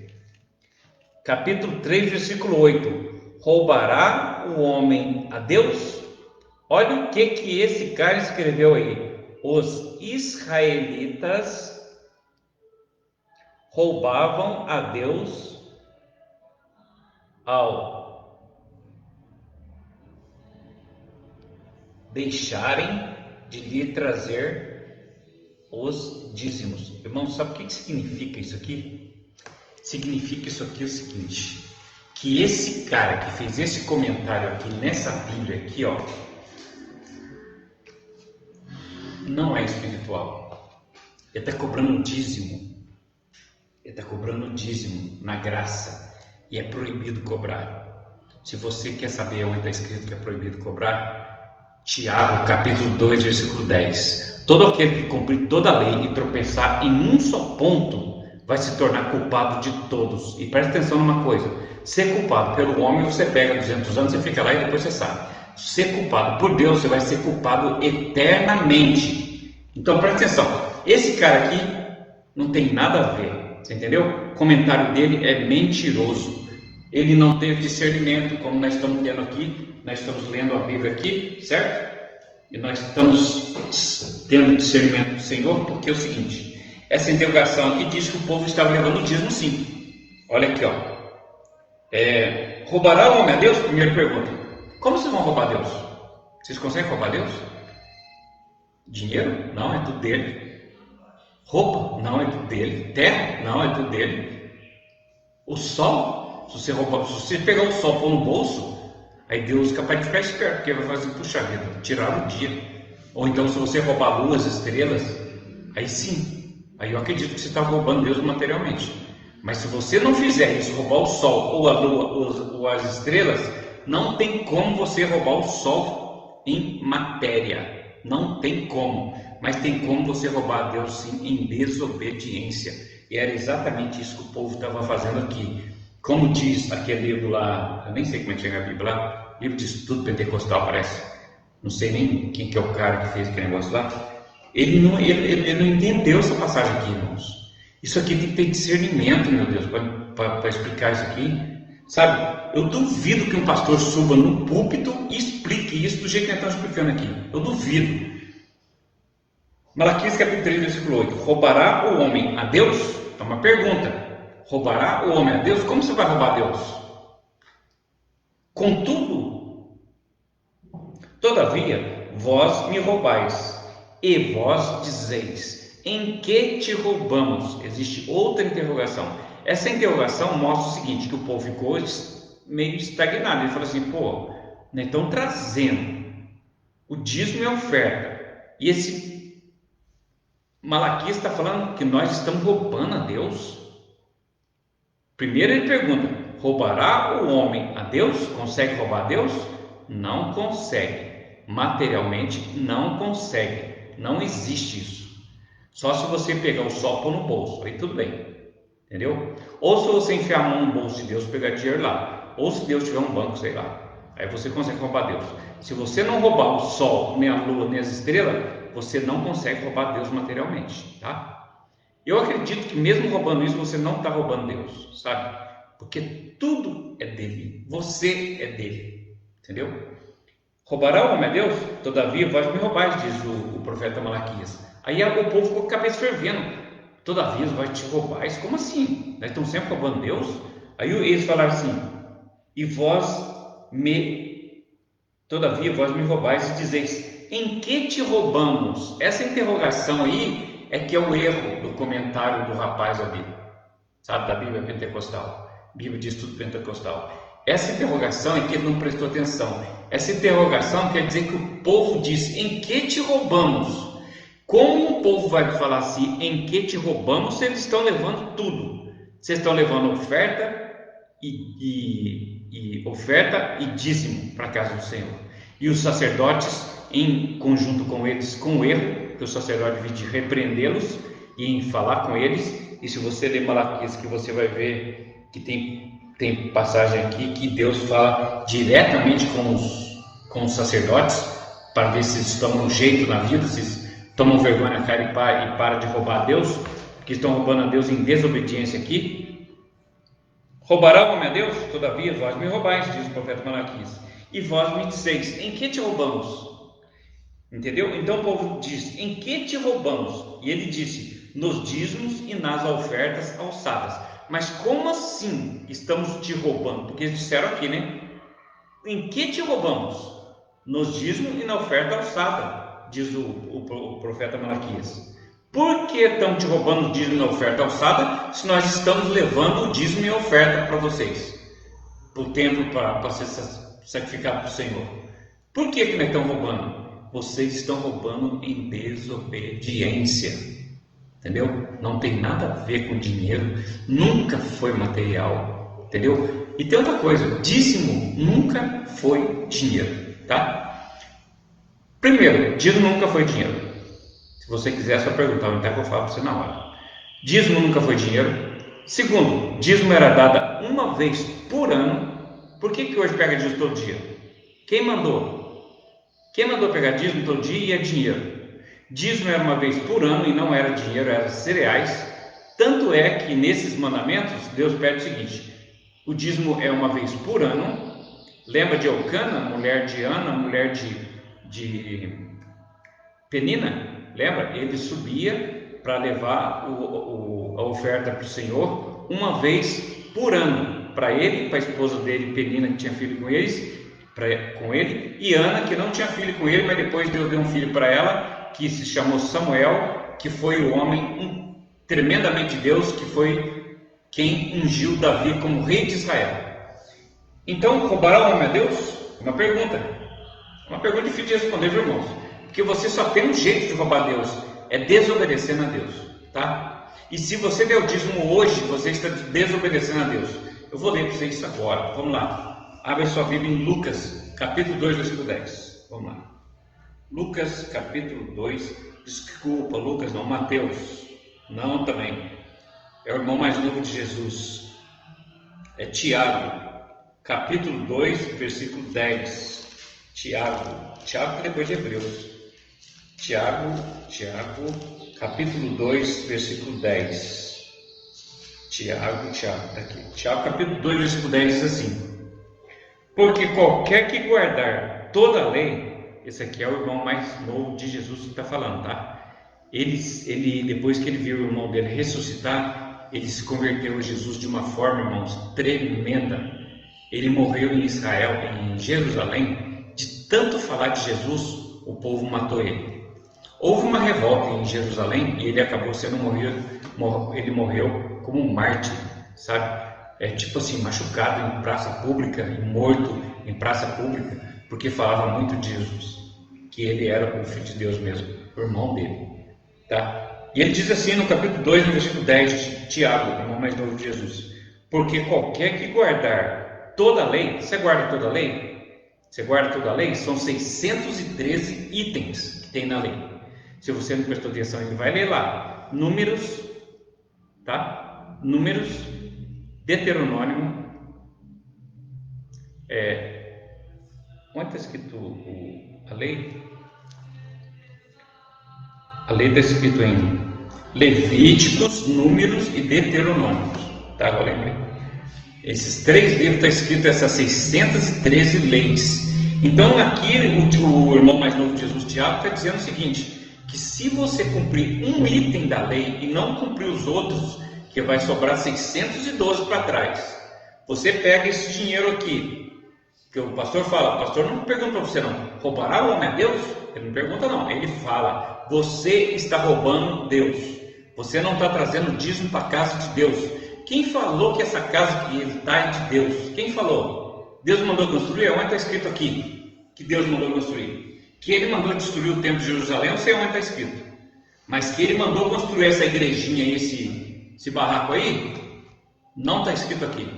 Capítulo 3, versículo 8. Roubará o homem a Deus? Olha o que esse cara escreveu aí. Os israelitas roubavam a Deus ao deixarem de lhe trazer os dízimos. Irmão, sabe o que significa isso aqui? Significa isso aqui o seguinte, que esse cara que fez esse comentário aqui nessa Bíblia aqui, ó, não é espiritual. Ele está cobrando dízimo. Ele está cobrando dízimo na graça. E é proibido cobrar. Se você quer saber onde está escrito que é proibido cobrar, Tiago, capítulo 2, versículo 10. Todo aquele que cumprir toda a lei e tropeçar em um só ponto, vai se tornar culpado de todos. E preste atenção numa coisa: ser culpado pelo homem, você pega 200 anos, você fica lá e depois você sabe. Ser culpado por Deus, você vai ser culpado eternamente. Então preste atenção, esse cara aqui não tem nada a ver, você entendeu? O comentário dele é mentiroso. Ele não teve discernimento, como nós estamos tendo aqui. Nós estamos lendo a Bíblia aqui, certo? E nós estamos tendo discernimento do Senhor, porque é o seguinte: essa interrogação aqui diz que o povo estava levando o dízimo sim. Olha aqui, ó. Roubará o homem a Deus? Primeira pergunta. Como vocês vão roubar Deus? Vocês conseguem roubar Deus? Dinheiro? Não, é tudo dele. Roupa? Não, é tudo dele. Terra? Não, é tudo dele. O sol? Se você pegar o sol e pôr no bolso, aí Deus é capaz de ficar esperto, porque vai fazer, puxa vida, tirar o dia. Ou então, se você roubar a lua, as estrelas, aí sim, aí eu acredito que você está roubando Deus materialmente. Mas se você não fizer isso, roubar o sol, ou a lua, ou as estrelas, não tem como você roubar o sol em matéria. Não tem como. Mas tem como você roubar Deus sim em desobediência. E era exatamente isso que o povo estava fazendo aqui. Como diz aquele livro lá, eu nem sei como é que chega a Bíblia lá, livro de estudo pentecostal parece. Não sei nem quem que é o cara que fez aquele negócio lá. Ele não entendeu essa passagem aqui, irmãos. Isso aqui tem que ter discernimento, meu Deus, para explicar isso aqui. Sabe, eu duvido que um pastor suba no púlpito e explique isso do jeito que nós estamos explicando aqui. Eu duvido. Malaquias capítulo 3, versículo 8. Roubará o homem a Deus? É uma pergunta. Roubará o homem a Deus? Como você vai roubar a Deus? Contudo, todavia, vós me roubais, e vós dizeis: em que te roubamos? Existe outra interrogação. Essa interrogação mostra o seguinte, que o povo ficou meio estagnado. Ele falou assim: pô, nós estamos trazendo o dízimo e a oferta, e esse Malaquias está falando que nós estamos roubando a Deus? Primeiro ele pergunta: roubará o homem a Deus? Consegue roubar a Deus? Não consegue. Materialmente não consegue. Não existe isso. Só se você pegar o sol e pôr no bolso, aí tudo bem. Entendeu? Ou se você enfiar a mão no bolso de Deus e pegar dinheiro lá. Ou se Deus tiver um banco, sei lá. Aí você consegue roubar Deus. Se você não roubar o sol, nem a lua, nem as estrelas, você não consegue roubar Deus materialmente, tá? Eu acredito que mesmo roubando isso, você não está roubando Deus, sabe? Porque tudo é dele, você é dele, entendeu? Roubará o homem a Deus? Todavia vós me roubais, diz o profeta Malaquias. Aí o povo ficou com a cabeça fervendo. Todavia vós te roubais? Como assim? Nós estamos sempre roubando Deus? Aí eles falaram assim: e todavia vós me roubais e dizeis: em que te roubamos? Essa interrogação aí é que é o erro do comentário do rapaz da Bíblia, sabe, da Bíblia pentecostal, Bíblia de Estudo Pentecostal. Essa interrogação é que ele não prestou atenção. Essa interrogação quer dizer que o povo diz: em que te roubamos? Como o povo vai falar assim, em que te roubamos, se eles estão levando tudo? Vocês estão levando oferta oferta e dízimo para a casa do Senhor. E os sacerdotes, em conjunto com eles, com o erro, que o sacerdote devia de repreendê-los e em falar com eles. E se você ler Malaquias, que você vai ver que tem passagem aqui que Deus fala diretamente com os sacerdotes, para ver se eles tomam um jeito na vida, se eles tomam vergonha na cara e param de roubar a Deus, porque estão roubando a Deus em desobediência aqui. Roubará o homem a Deus? Todavia vós me roubais, diz o profeta Malaquias. E vós me disseis: em que te roubamos? Entendeu? Então o povo diz: em que te roubamos? E ele disse: nos dízimos e nas ofertas alçadas. Mas como assim estamos te roubando? Porque eles disseram aqui, né? Em que te roubamos? Nos dízimos e na oferta alçada, diz o profeta Malaquias. Por que estamos te roubando o dízimo e a oferta alçada, se nós estamos levando o dízimo e a oferta para vocês, para o templo, para ser sacrificado para o Senhor? Por que nós estamos roubando? Vocês estão roubando em desobediência, entendeu? Não tem nada a ver com dinheiro, nunca foi material, entendeu? E tem outra coisa: dízimo nunca foi dinheiro, tá? Primeiro, dízimo nunca foi dinheiro. Se você quiser, é só perguntar, então eu falo para você na hora. Dízimo nunca foi dinheiro. Segundo, dízimo era dada uma vez por ano. Por que hoje pega dízimo todo dia? Quem mandou? Quem mandou pegar dízimo todo dia e é dinheiro? Dízimo era uma vez por ano e não era dinheiro, era cereais. Tanto é que nesses mandamentos, Deus pede o seguinte: o dízimo é uma vez por ano. Lembra de Elcana, mulher de Ana, mulher de Penina? Lembra? Ele subia para levar a oferta para o Senhor uma vez por ano, para ele, para a esposa dele, Penina, que tinha filho com ele, e Ana, que não tinha filho com ele, mas depois Deus deu um filho para ela, que se chamou Samuel, que foi o homem tremendamente Deus, que foi quem ungiu Davi como rei de Israel. Então, roubará o homem a Deus? Uma pergunta difícil de responder, viu, irmãos? Porque você só tem um jeito de roubar Deus, é desobedecendo a Deus, tá? E se você der o dízimo hoje, você está desobedecendo a Deus. Eu vou ler para vocês isso agora, vamos lá. Abre a sua Bíblia em Lucas, capítulo 2, versículo 10. Vamos lá. Lucas, capítulo 2, desculpa, Lucas não, Mateus. Não, também. É o irmão mais novo de Jesus. É Tiago, capítulo 2, versículo 10. Tiago que depois de Hebreus. Tiago, capítulo 2, versículo 10. Tiago, tá aqui. Tiago, capítulo 2, versículo 10 diz assim: porque qualquer que guardar toda a lei, esse aqui é o irmão mais novo de Jesus que está falando, tá? Ele, depois que ele viu o irmão dele ressuscitar, ele se converteu a Jesus de uma forma, irmãos, tremenda. Ele morreu em Israel, em Jerusalém, de tanto falar de Jesus, o povo matou ele. Houve uma revolta em Jerusalém e ele acabou sendo morrido, ele morreu como um mártir, sabe? É tipo assim, machucado em praça pública e morto em praça pública, porque falava muito de Jesus, que ele era o Filho de Deus mesmo, o irmão dele, tá? E ele diz assim no capítulo 2, no versículo 10, de Tiago, o irmão mais novo de Jesus: porque qualquer que guardar toda a lei, você guarda toda a lei? Você guarda toda a lei? São 613 itens que tem na lei. Se você não prestou atenção, ele vai ler lá. Números, tá? Números, Deuteronômio. Onde está escrito a lei? A lei está escrito em Levíticos, Números e Deuteronômio. Tá, agora lembrei. Esses 3 livros está escrito essas 613 leis. Então aqui o irmão mais novo de Jesus, Tiago, está dizendo o seguinte: que se você cumprir um item da lei e não cumprir os outros, que vai sobrar 612 para trás, você pega esse dinheiro aqui, que o pastor fala, o pastor não pergunta para você não, roubará o homem a Deus? Ele não pergunta não, ele fala, você está roubando Deus, você não está trazendo dízimo para a casa de Deus. Quem falou que essa casa que ele está é de Deus? Quem falou? Deus mandou construir? Onde está escrito aqui que Deus mandou construir? Que ele mandou destruir o templo de Jerusalém, não sei onde está escrito, mas que ele mandou construir essa igrejinha, esse barraco aí, não está escrito aqui,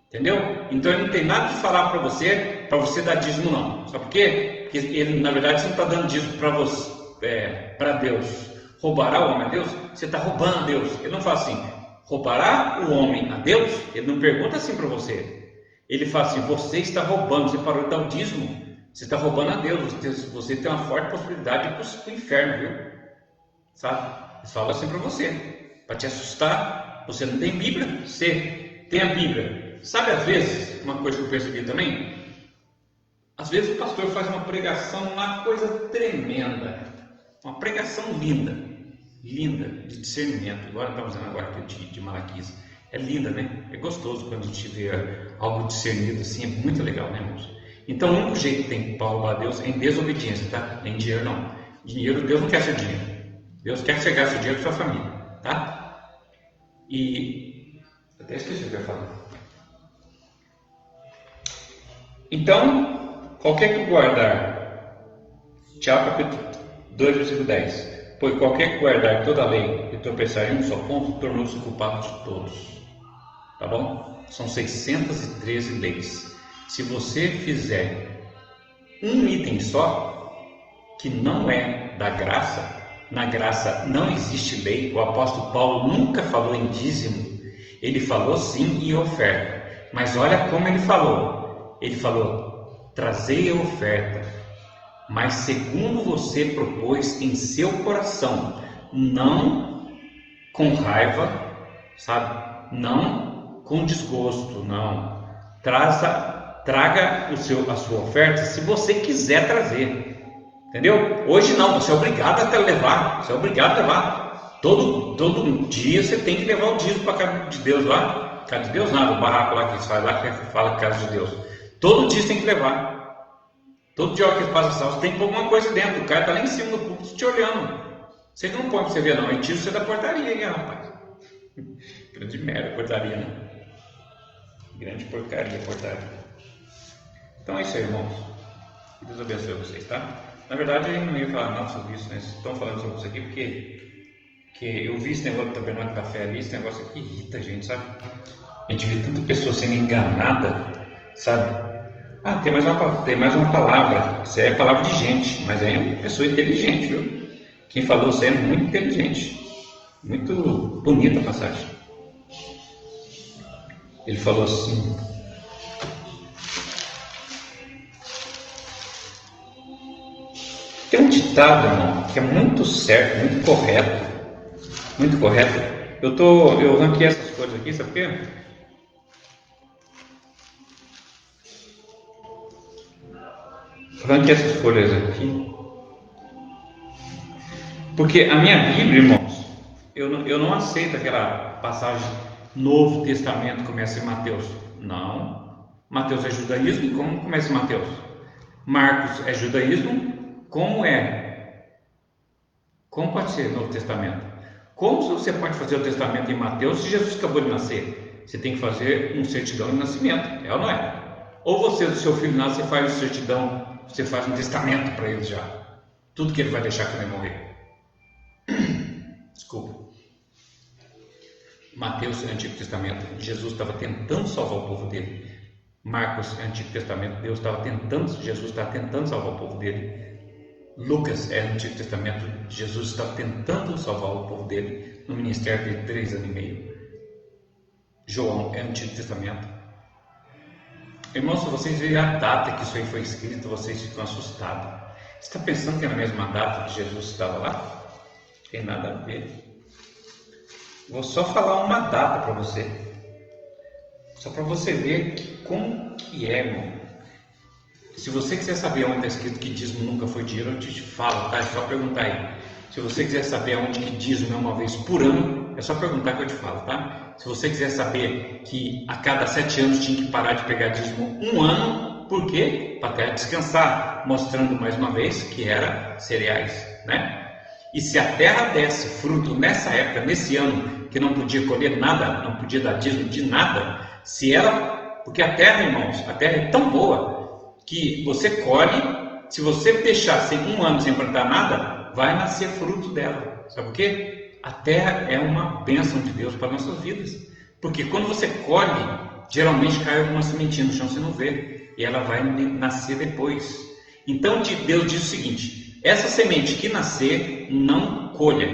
entendeu? Então ele não tem nada de falar para você dar dízimo não. Sabe por quê? Porque ele, na verdade, você não está dando dízimo para você, para Deus. Roubará o homem a Deus? Você está roubando a Deus. Ele não fala assim, roubará o homem a Deus? Ele não pergunta assim para você. Ele fala assim, você está roubando, você parou de dar o dízimo, você está roubando a Deus, você tem uma forte possibilidade de ir para o inferno, viu? Sabe? Eles falam assim para você, para te assustar. Você não tem Bíblia? Você tem a Bíblia. Sabe, às vezes, uma coisa que eu percebi também, às vezes o pastor faz uma pregação, uma coisa tremenda, uma pregação linda, de discernimento, igual estamos fazendo agora aqui de Malaquias. É linda, né? É gostoso quando a gente vê algo discernido assim, é muito legal, né, irmãos? Então, o único jeito que tem para roubar Deus é em desobediência, tá? Nem dinheiro não. Dinheiro, Deus não quer seu dinheiro. Deus quer que você gaste o dinheiro com sua família, tá? E até esqueci o que eu ia falar. Então, qualquer que guardar, Tiago capítulo 2, versículo 10, pois qualquer que guardar toda a lei e tropeçar em um só ponto, tornou-se culpado de todos. Tá bom? São 613 leis. Se você fizer um item só, que não é da graça, na graça não existe lei, o apóstolo Paulo nunca falou em dízimo, ele falou sim em oferta, mas olha como ele falou, trazei a oferta, mas segundo você propôs em seu coração, não com raiva, sabe? Não com desgosto, não. Traga a sua oferta se você quiser trazer, entendeu? Hoje não, você é obrigado a levar, você é obrigado a levar. Todo dia você tem que levar o dízimo para a casa de Deus lá, casa de Deus nada, o barraco lá que eles fazem lá, que fala casa de Deus. Todo dia você tem que levar. Todo dia que eles passam sal, você tem que pôr alguma coisa dentro. O cara está lá em cima do púlpito te olhando. Você não põe para você ver não, e tira você da portaria, hein, rapaz? Grande merda, portaria, né? Grande porcaria, portaria. Então é isso aí, irmãos. Que Deus abençoe vocês, tá? Na verdade, eu não ia falar nada sobre isso, né? Estão falando sobre isso aqui porque eu vi esse negócio do tabernáculo da fé ali, esse negócio aqui irrita a gente, sabe? A gente vê tanta pessoa sendo enganada, sabe? Ah, tem mais uma palavra. Isso é palavra de gente, mas é uma pessoa inteligente, viu? Quem falou isso é muito inteligente. Muito bonita a passagem. Ele falou assim: tem um ditado, irmão, que é muito certo, muito correto. Muito correto. Eu ranquei essas coisas aqui, sabe por quê? Ranquei essas folhas aqui porque a minha Bíblia, irmãos, eu não aceito aquela passagem Novo Testamento começa em Mateus. Não. Mateus é judaísmo, como começa em Mateus? Marcos é judaísmo, como pode ser Novo Testamento? Como você pode fazer o testamento em Mateus se Jesus acabou de nascer? Você tem que fazer um certidão de nascimento, é ou não é? Ou você, o seu filho nasce, você faz certidão, você faz um testamento para ele já. Tudo que ele vai deixar quando ele morrer. Desculpa. Mateus é Antigo Testamento, Jesus estava tentando salvar o povo dele. Marcos é Antigo Testamento, Jesus estava tentando salvar o povo dele. Lucas é Antigo Testamento, Jesus estava tentando salvar o povo dele no ministério de 3 anos e meio. João é Antigo Testamento. Irmãos, se vocês verem a data que isso aí foi escrito, vocês ficam assustados. Você está pensando que é na mesma data que Jesus estava lá? Tem nada a ver. Vou só falar uma data para você. Só para você ver como que é, irmão. Se você quiser saber onde está escrito que dízimo nunca foi dinheiro, eu te falo, tá? É só perguntar aí. Se você quiser saber onde que dízimo é uma vez por ano, é só perguntar que eu te falo, tá? Se você quiser saber que a cada 7 anos tinha que parar de pegar dízimo 1 ano, por quê? Para até descansar, mostrando mais uma vez que era cereais, né? E se a terra desse fruto nessa época, nesse ano, que não podia colher nada, não podia dar dízimo de nada, se ela, porque a terra, irmãos, a terra é tão boa que você colhe, se você deixar sem 1 ano sem plantar nada, vai nascer fruto dela. Sabe por quê? A terra é uma bênção de Deus para nossas vidas. Porque quando você colhe, geralmente cai alguma sementinha no chão, você não vê, e ela vai nascer depois. Então Deus diz o seguinte: essa semente que nascer, não colha.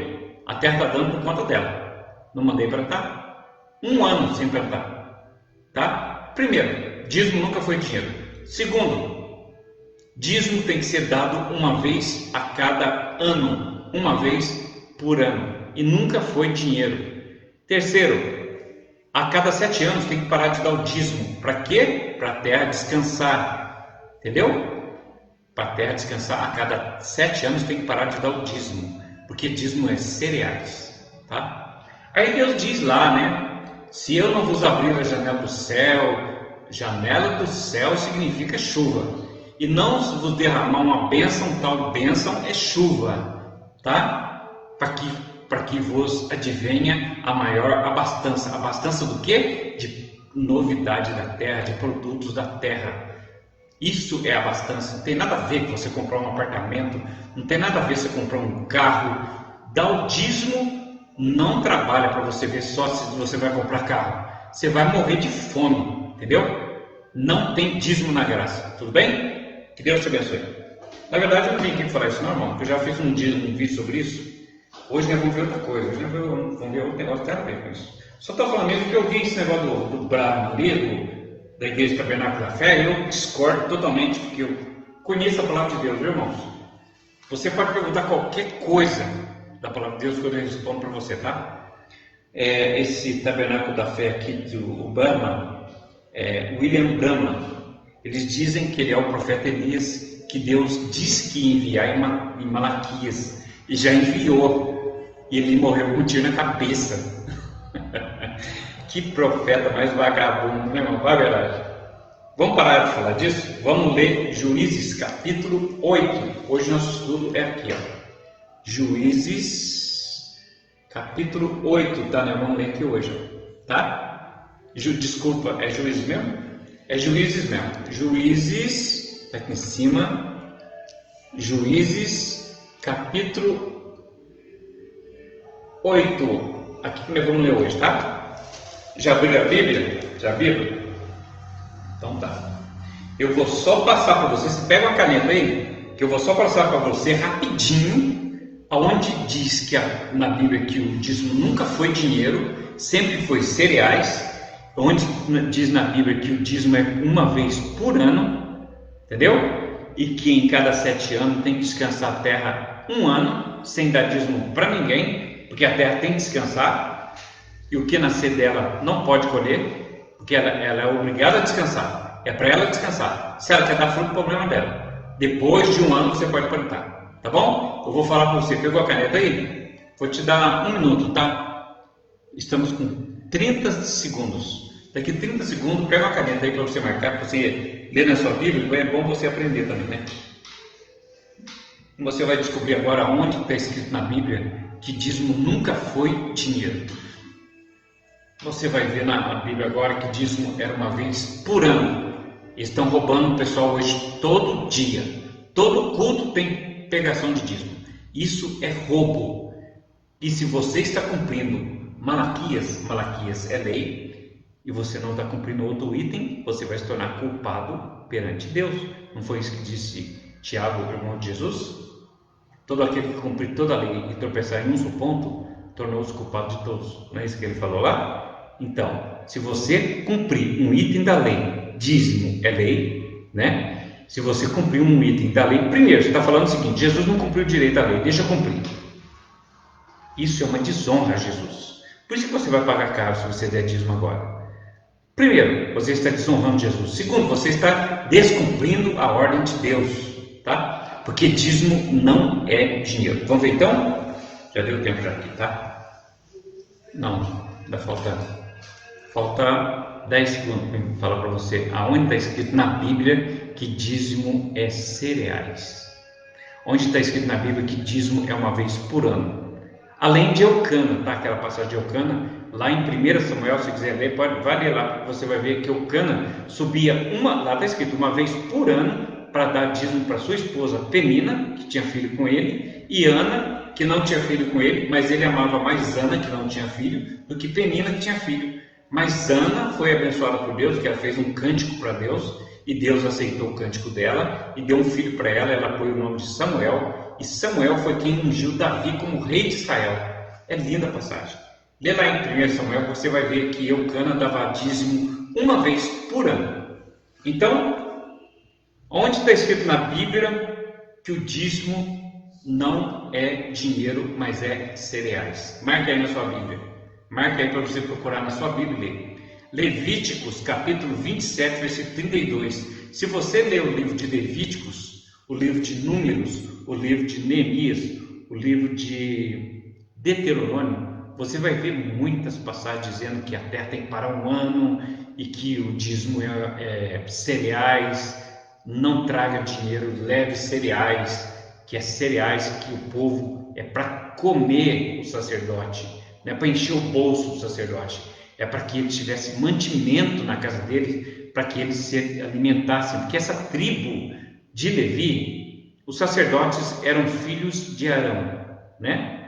A terra está dando por conta dela. Não mandei plantar. 1 ano sem plantar. Tá? Primeiro, dízimo nunca foi dinheiro. Segundo, dízimo tem que ser dado uma vez a cada ano. Uma vez por ano. E nunca foi dinheiro. Terceiro, a cada 7 anos tem que parar de dar o dízimo. Para quê? Para a terra descansar. Entendeu? Para a terra descansar, a cada 7 anos tem que parar de dar o dízimo, porque dízimo é cereais, tá? Aí Deus diz lá, né? Se eu não vos abrir a janela do céu significa chuva, e não vos derramar uma bênção, tal bênção é chuva, tá? Para que vos advenha a maior abastança. Abastança do quê? De novidade da terra, de produtos da terra. Isso é abastança. Não tem nada a ver com você comprar um apartamento, não tem nada a ver com você comprar um carro. Dar o dízimo não trabalha para você ver só se você vai comprar carro. Você vai morrer de fome, entendeu? Não tem dízimo na graça, tudo bem? Que Deus te abençoe. Na verdade, eu não vim aqui falar isso não, irmão, porque eu já fiz um vídeo sobre isso. Hoje nós vamos ver outra coisa, hoje nós vamos ver outro negócio que tem a ver com isso. Só estou falando mesmo que eu vi esse negócio do Brahma ali, da Igreja Tabernáculo da Fé, e eu discordo totalmente, porque eu conheço a palavra de Deus, viu, irmãos? Você pode perguntar qualquer coisa da palavra de Deus que eu respondo para você, tá? Esse Tabernáculo da Fé aqui do Brahma, William Brahma, eles dizem que ele é o profeta Elias, que Deus disse que ia enviar em Malaquias, e já enviou, e ele morreu com um tiro na cabeça. Que profeta mais vagabundo, né, irmão? Vai, verdade. Vamos parar de falar disso? Vamos ler Juízes capítulo 8. Hoje nosso estudo é aqui, ó. Juízes capítulo 8, tá, né? Vamos ler aqui hoje, tá? Desculpa, é Juízes mesmo? É Juízes mesmo. Juízes, tá aqui em cima. Juízes capítulo 8. Aqui que nós vamos ler hoje, tá? Já abriu a Bíblia? Já viram? Então tá. Eu vou só passar para você. Você pega uma caneta aí, que eu vou só passar para você rapidinho, aonde diz que na Bíblia que o dízimo nunca foi dinheiro, sempre foi cereais. Onde diz na Bíblia que o dízimo é uma vez por ano, entendeu? E que em cada 7 anos tem que descansar a terra 1 ano, sem dar dízimo para ninguém, porque a terra tem que descansar. E o que nascer dela não pode colher, porque ela é obrigada a descansar. É para ela descansar. Se ela quer dar fruto, o problema dela. Depois de 1 ano você pode plantar. Tá bom? Eu vou falar para você. Pegou a caneta aí? Vou te dar 1 minuto, tá? Estamos com 30 segundos. Daqui 30 segundos, pega uma caneta aí para você marcar, para você ler na sua Bíblia. É bom você aprender também, né? Você vai descobrir agora onde está escrito na Bíblia que dízimo nunca foi dinheiro. Você vai ver na Bíblia agora que dízimo era uma vez por ano. Eles estão roubando o pessoal hoje todo dia. Todo culto tem pegação de dízimo. Isso é roubo. E se você está cumprindo Malaquias é lei, e você não está cumprindo outro item, você vai se tornar culpado perante Deus. Não foi isso que disse Tiago, irmão de Jesus? Todo aquele que cumprir toda a lei e tropeçar em um só ponto, tornou-se culpado de todos. Não é isso que ele falou lá? Então, se você cumprir um item da lei, dízimo é lei, né? Se você cumprir um item da lei, primeiro, você está falando o seguinte: Jesus não cumpriu direito à lei, deixa eu cumprir. Isso é uma desonra a Jesus. Por isso que você vai pagar caro se você der dízimo agora. Primeiro, você está desonrando Jesus. Segundo, você está descumprindo a ordem de Deus, tá? Porque dízimo não é dinheiro. Vamos ver então? Já deu tempo já aqui, tá? Não, ainda falta 10 segundos para falar para você aonde está escrito na Bíblia que dízimo é cereais. Onde está escrito na Bíblia que dízimo é uma vez por ano. Além de Eucana, tá? Aquela passagem de Eucana, lá em 1 Samuel, se quiser ler, vai ler lá, porque você vai ver que Eucana subia lá está escrito, uma vez por ano, para dar dízimo para sua esposa Penina, que tinha filho com ele, e Ana, que não tinha filho com ele, mas ele amava mais Ana, que não tinha filho, do que Penina, que tinha filho. Mas Ana foi abençoada por Deus, que ela fez um cântico para Deus, e Deus aceitou o cântico dela, e deu um filho para ela, ela pôs o nome de Samuel, e Samuel foi quem ungiu Davi como rei de Israel. É linda a passagem. Lê lá em 1 Samuel, você vai ver que Eucana dava dízimo uma vez por ano. Então, onde está escrito na Bíblia que o dízimo não é dinheiro, mas é cereais? Marque aí na sua Bíblia. Marque aí para você procurar na sua Bíblia e ler. Levíticos, capítulo 27, versículo 32. Se você ler o livro de Levíticos, o livro de Números, o livro de Neemias, o livro de Deuteronômio, você vai ver muitas passagens dizendo que a terra tem que parar um ano e que o dízimo é cereais, não traga dinheiro, leve cereais, que é cereais que o povo é para comer o sacerdote, não é para encher o bolso do sacerdote, é para que ele tivesse mantimento na casa dele, para que eles se alimentassem, porque essa tribo de Levi, os sacerdotes eram filhos de Arão, né?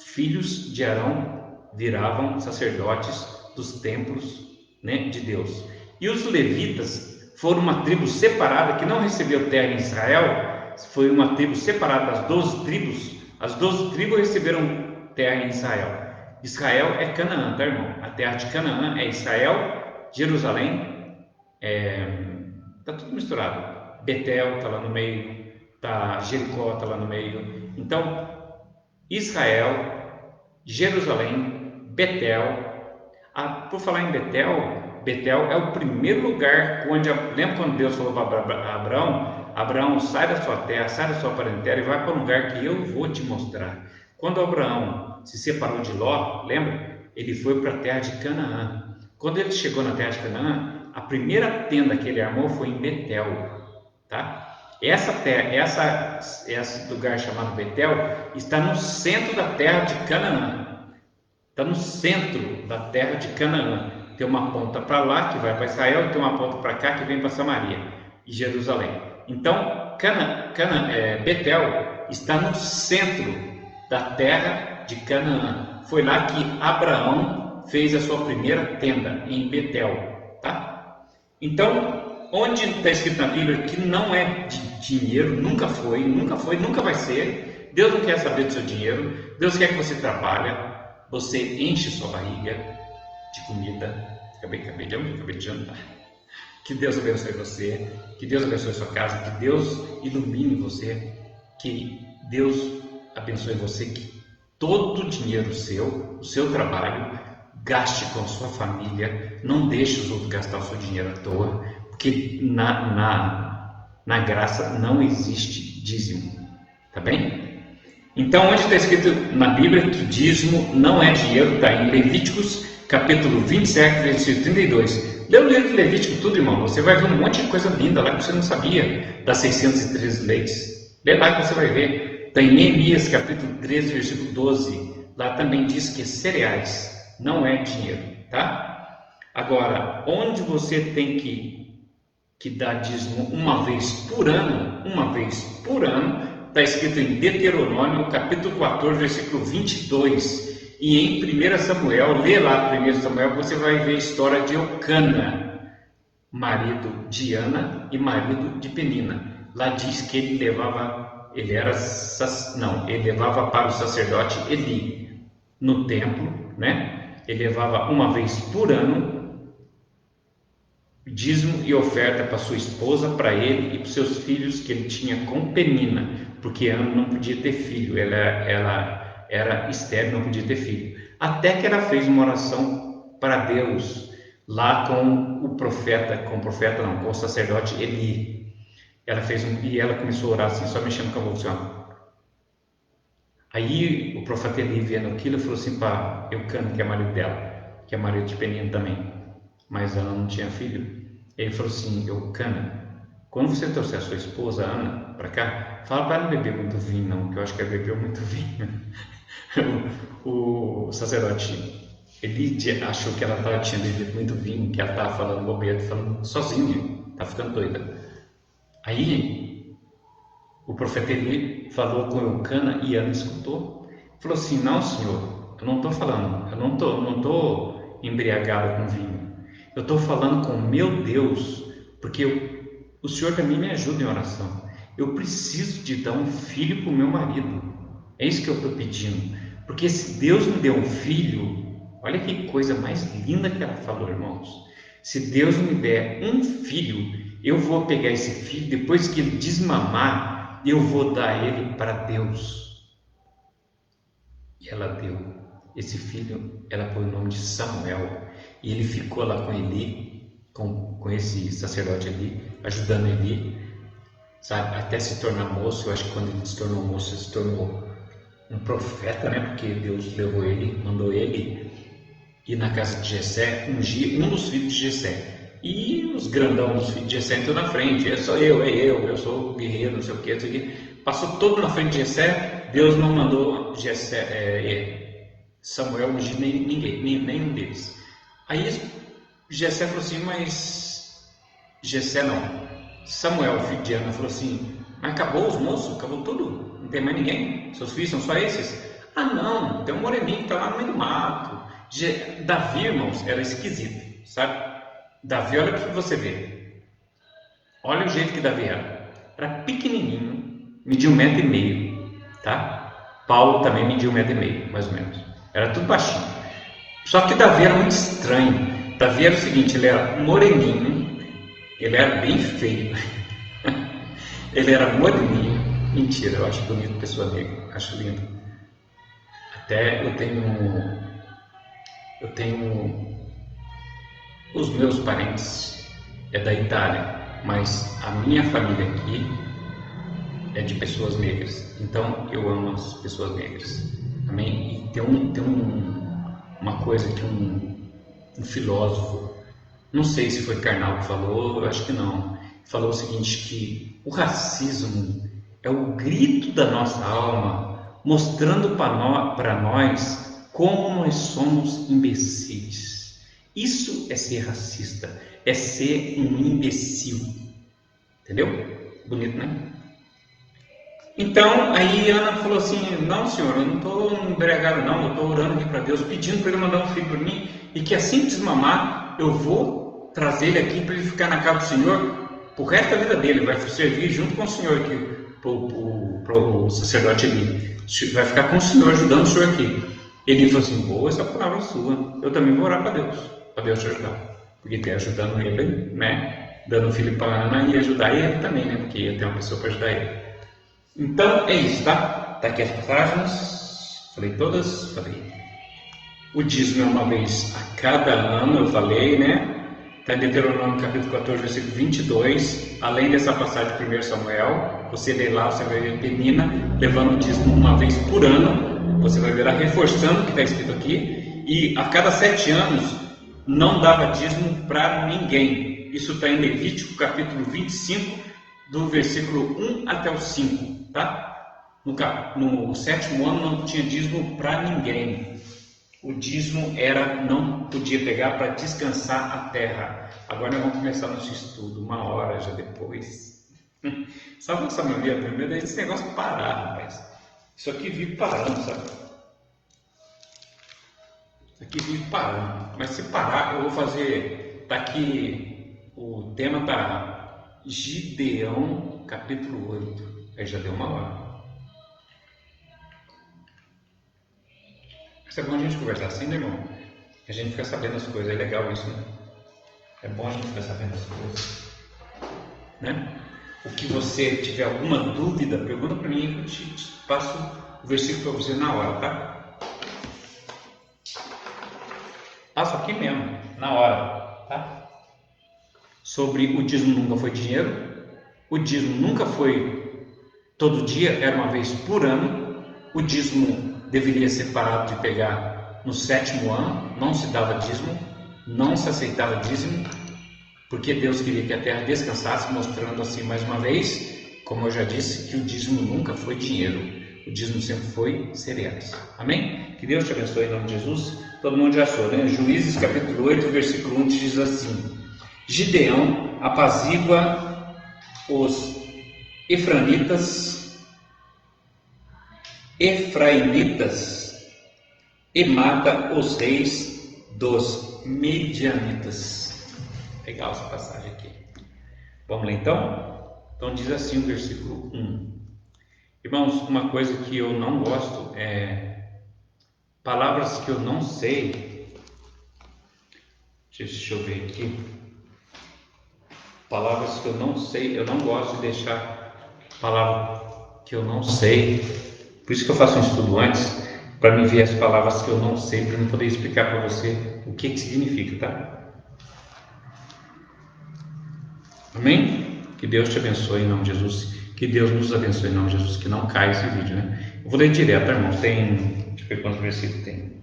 Filhos de Arão viravam sacerdotes dos templos, né, de Deus. E os levitas foram uma tribo separada que não recebeu terra em Israel, foi uma tribo separada das 12 tribos. As 12 tribos receberam terra em Israel. Israel é Canaã, tá, irmão? A terra de Canaã é Israel, Jerusalém, tá tudo misturado. Betel está lá no meio, Jericó está lá no meio. Então, Israel, Jerusalém, Betel. Por falar em Betel é o primeiro lugar onde, lembra quando Deus falou para Abraão, sai da sua terra, sai da sua parentela e vai para um lugar que eu vou te mostrar. Quando Abraão se separou de Ló, lembra? Ele foi para a terra de Canaã. Quando ele chegou na terra de Canaã, a primeira tenda que ele armou foi em Betel. Tá? Esse lugar chamado Betel está no centro da terra de Canaã. Está no centro da terra de Canaã. Tem uma ponta para lá que vai para Israel, e tem uma ponta para cá que vem para Samaria e Jerusalém. Então, Betel está no centro da terra de Canaã. Foi lá que Abraão fez a sua primeira tenda, em Betel. Tá? Então, onde está escrito na Bíblia que não é de dinheiro, nunca foi, nunca vai ser. Deus não quer saber do seu dinheiro. Deus quer que você trabalhe, você enche sua barriga de comida. Acabei de jantar. Que Deus abençoe você, que Deus abençoe sua casa, que Deus ilumine você, que Deus abençoe você, que todo o dinheiro seu, o seu trabalho, gaste com a sua família. Não deixe os outros gastar o seu dinheiro à toa, porque na graça não existe dízimo, tá bem? Então, onde está escrito na Bíblia que dízimo não é dinheiro? Está em Levíticos, capítulo 27, versículo 32. Lê o livro de Levítico tudo, irmão, você vai ver um monte de coisa linda lá que você não sabia, das 613 leis. Lê lá que você vai ver. Está em Neemias, capítulo 13, versículo 12. Lá também diz que cereais não é dinheiro, tá? Agora, onde você tem que dar dízimo uma vez por ano, está escrito em Deuteronômio, capítulo 14, versículo 22. E em 1 Samuel, lê lá 1 Samuel, você vai ver a história de Eucana, marido de Ana e marido de Penina. Lá diz que ele levava para o sacerdote Eli no templo, né? Ele levava uma vez por ano dízimo e oferta para sua esposa, para ele e para seus filhos que ele tinha com Penina, porque Ana não podia ter filho, ela era estéril, não podia ter filho. Até que ela fez uma oração para Deus lá com o sacerdote Eli. E ela começou a orar assim, só mexendo com a boca, assim, ó. Aí o profeta Eli, vendo aquilo, falou assim para Eucana, que é marido dela, que é marido de Penina também, mas ela não tinha filho. Ele falou assim: Eucana, quando você trouxer a sua esposa Ana para cá, fala para ela não beber muito vinho, não, que eu acho que ela bebeu muito vinho. O sacerdote Eli achou que ela tinha bebido muito vinho, que ela estava falando bobeira, falando sozinha, tá ficando doida. Aí o profeta Eli falou com Eucana e Ana escutou. Falou assim: não, senhor, eu não estou falando, eu não tô embriagada com vinho. Eu estou falando com meu Deus, porque o Senhor também me ajuda em oração. Eu preciso de dar um filho para o meu marido. É isso que eu estou pedindo. Porque se Deus me deu um filho, olha que coisa mais linda que ela falou, irmãos. Se Deus me der um filho, eu vou pegar esse filho, depois que ele desmamar, eu vou dar ele para Deus. E ela deu esse filho, ela pôs o nome de Samuel. E ele ficou lá com Eli, com esse sacerdote ali, ajudando Eli, sabe, até se tornar moço. Eu acho que quando ele se tornou moço, ele se tornou um profeta, né? Porque Deus levou ele, mandou ele ir na casa de Jessé, ungir um dos filhos de Jessé. E os grandão dos filhos de Jessé entrou na frente: eu sou guerreiro, não sei o que. Passou todo na frente de Jessé. Deus não mandou Samuel ungir nenhum deles. Aí Jessé falou assim: mas Jessé não, Samuel, filho de Ana, falou assim: mas acabou os moços, acabou tudo, não tem mais ninguém, seus filhos são só esses? Ah não, tem um moreninho que está lá no meio do mato. Davi, irmãos, era esquisito, sabe? Davi, olha para você ver, olha o jeito que Davi era pequenininho, media 1,5 m, tá? Paulo também media 1,5 m, mais ou menos, era tudo baixinho. Só que Davi era muito estranho. Davi era o seguinte: ele era moreninho, ele era bem feio, ele era moreninho. Mentira, eu acho bonito pessoa negra, acho lindo. Até eu tenho os meus parentes da Itália, mas a minha família aqui é de pessoas negras. Então eu amo as pessoas negras. Amém? E tem uma coisa que um filósofo, não sei se foi Karnal que falou, eu acho que não, falou o seguinte: que o racismo é o grito da nossa alma, mostrando para nós como nós somos imbecis. Isso é ser racista, é ser um imbecil. Entendeu? Bonito, né? Então, aí Ana falou assim: não, senhor, eu não estou embriagado, não, eu estou orando aqui para Deus, pedindo para ele mandar um filho para mim, e que assim que desmamar, eu vou trazer ele aqui para ele ficar na casa do Senhor pro resto da vida dele, vai servir junto com o Senhor aqui, pro sacerdote ali, vai ficar com o Senhor, ajudando o Senhor aqui. Ele falou assim: boa essa palavra sua, eu também vou orar para Deus te ajudar, porque tem ajudando ele, né, dando um filho para Ana e ajudar ele também, né, porque ia ter uma pessoa para ajudar ele. Então é isso, tá? Tá aqui as passagens, falei todas, falei. O dízimo é uma vez a cada ano, eu falei, né? Está em Deuteronômio capítulo 14, versículo 22. Além dessa passagem de 1 Samuel, você lê lá, você vai ver Penina levando o dízimo uma vez por ano. Você vai ver ela reforçando o que está escrito aqui. E a cada 7 anos não dava dízimo para ninguém. Isso está em Levítico capítulo 25, do versículo 1 até o 5, tá? No 7º ano não tinha dízimo para ninguém. O dízimo não podia pegar para descansar a terra. Agora nós vamos começar nosso estudo, 1 hora já depois. Sabe essa mania? Primeiro é esse negócio de parar, rapaz. Isso aqui vive parando, sabe? Isso aqui vive parando. Mas se parar, eu vou fazer. Tá aqui, o tema tá Gideão, capítulo 8. Aí já deu 1 hora. Isso é bom a gente conversar assim, né, irmão? A gente fica sabendo as coisas, é legal isso, né? É bom a gente ficar sabendo as coisas, né? O que você tiver alguma dúvida, pergunta para mim, eu te passo o versículo para você na hora, tá? Passo aqui mesmo, na hora, tá? Sobre o dízimo nunca foi dinheiro, o dízimo nunca foi todo dia, era uma vez por ano, o dízimo deveria ser parado de pegar no 7º ano, não se dava dízimo, não se aceitava dízimo, porque Deus queria que a terra descansasse, mostrando assim mais uma vez, como eu já disse, que o dízimo nunca foi dinheiro, o dízimo sempre foi cereais. Amém? Que Deus te abençoe em nome de Jesus. Todo mundo já soube, né? Juízes capítulo 8, versículo 1 diz assim: Gideão apazigua os Efraimitas e mata os reis dos Midianitas. Legal essa passagem aqui. Vamos lá então? Então diz assim o versículo 1. Irmãos, uma coisa que eu não gosto é palavras que eu não sei. Deixa eu ver aqui. Palavras que eu não sei, eu não gosto de deixar palavra que eu não sei. Por isso que eu faço um estudo antes, para me ver as palavras que eu não sei, para eu poder explicar para você o que significa, tá? Amém? Que Deus te abençoe em nome de Jesus. Que Deus nos abençoe em nome de Jesus. Que não caia esse vídeo, né? Eu vou ler direto, irmãos. Tem. Deixa eu ver quantos versículos tem.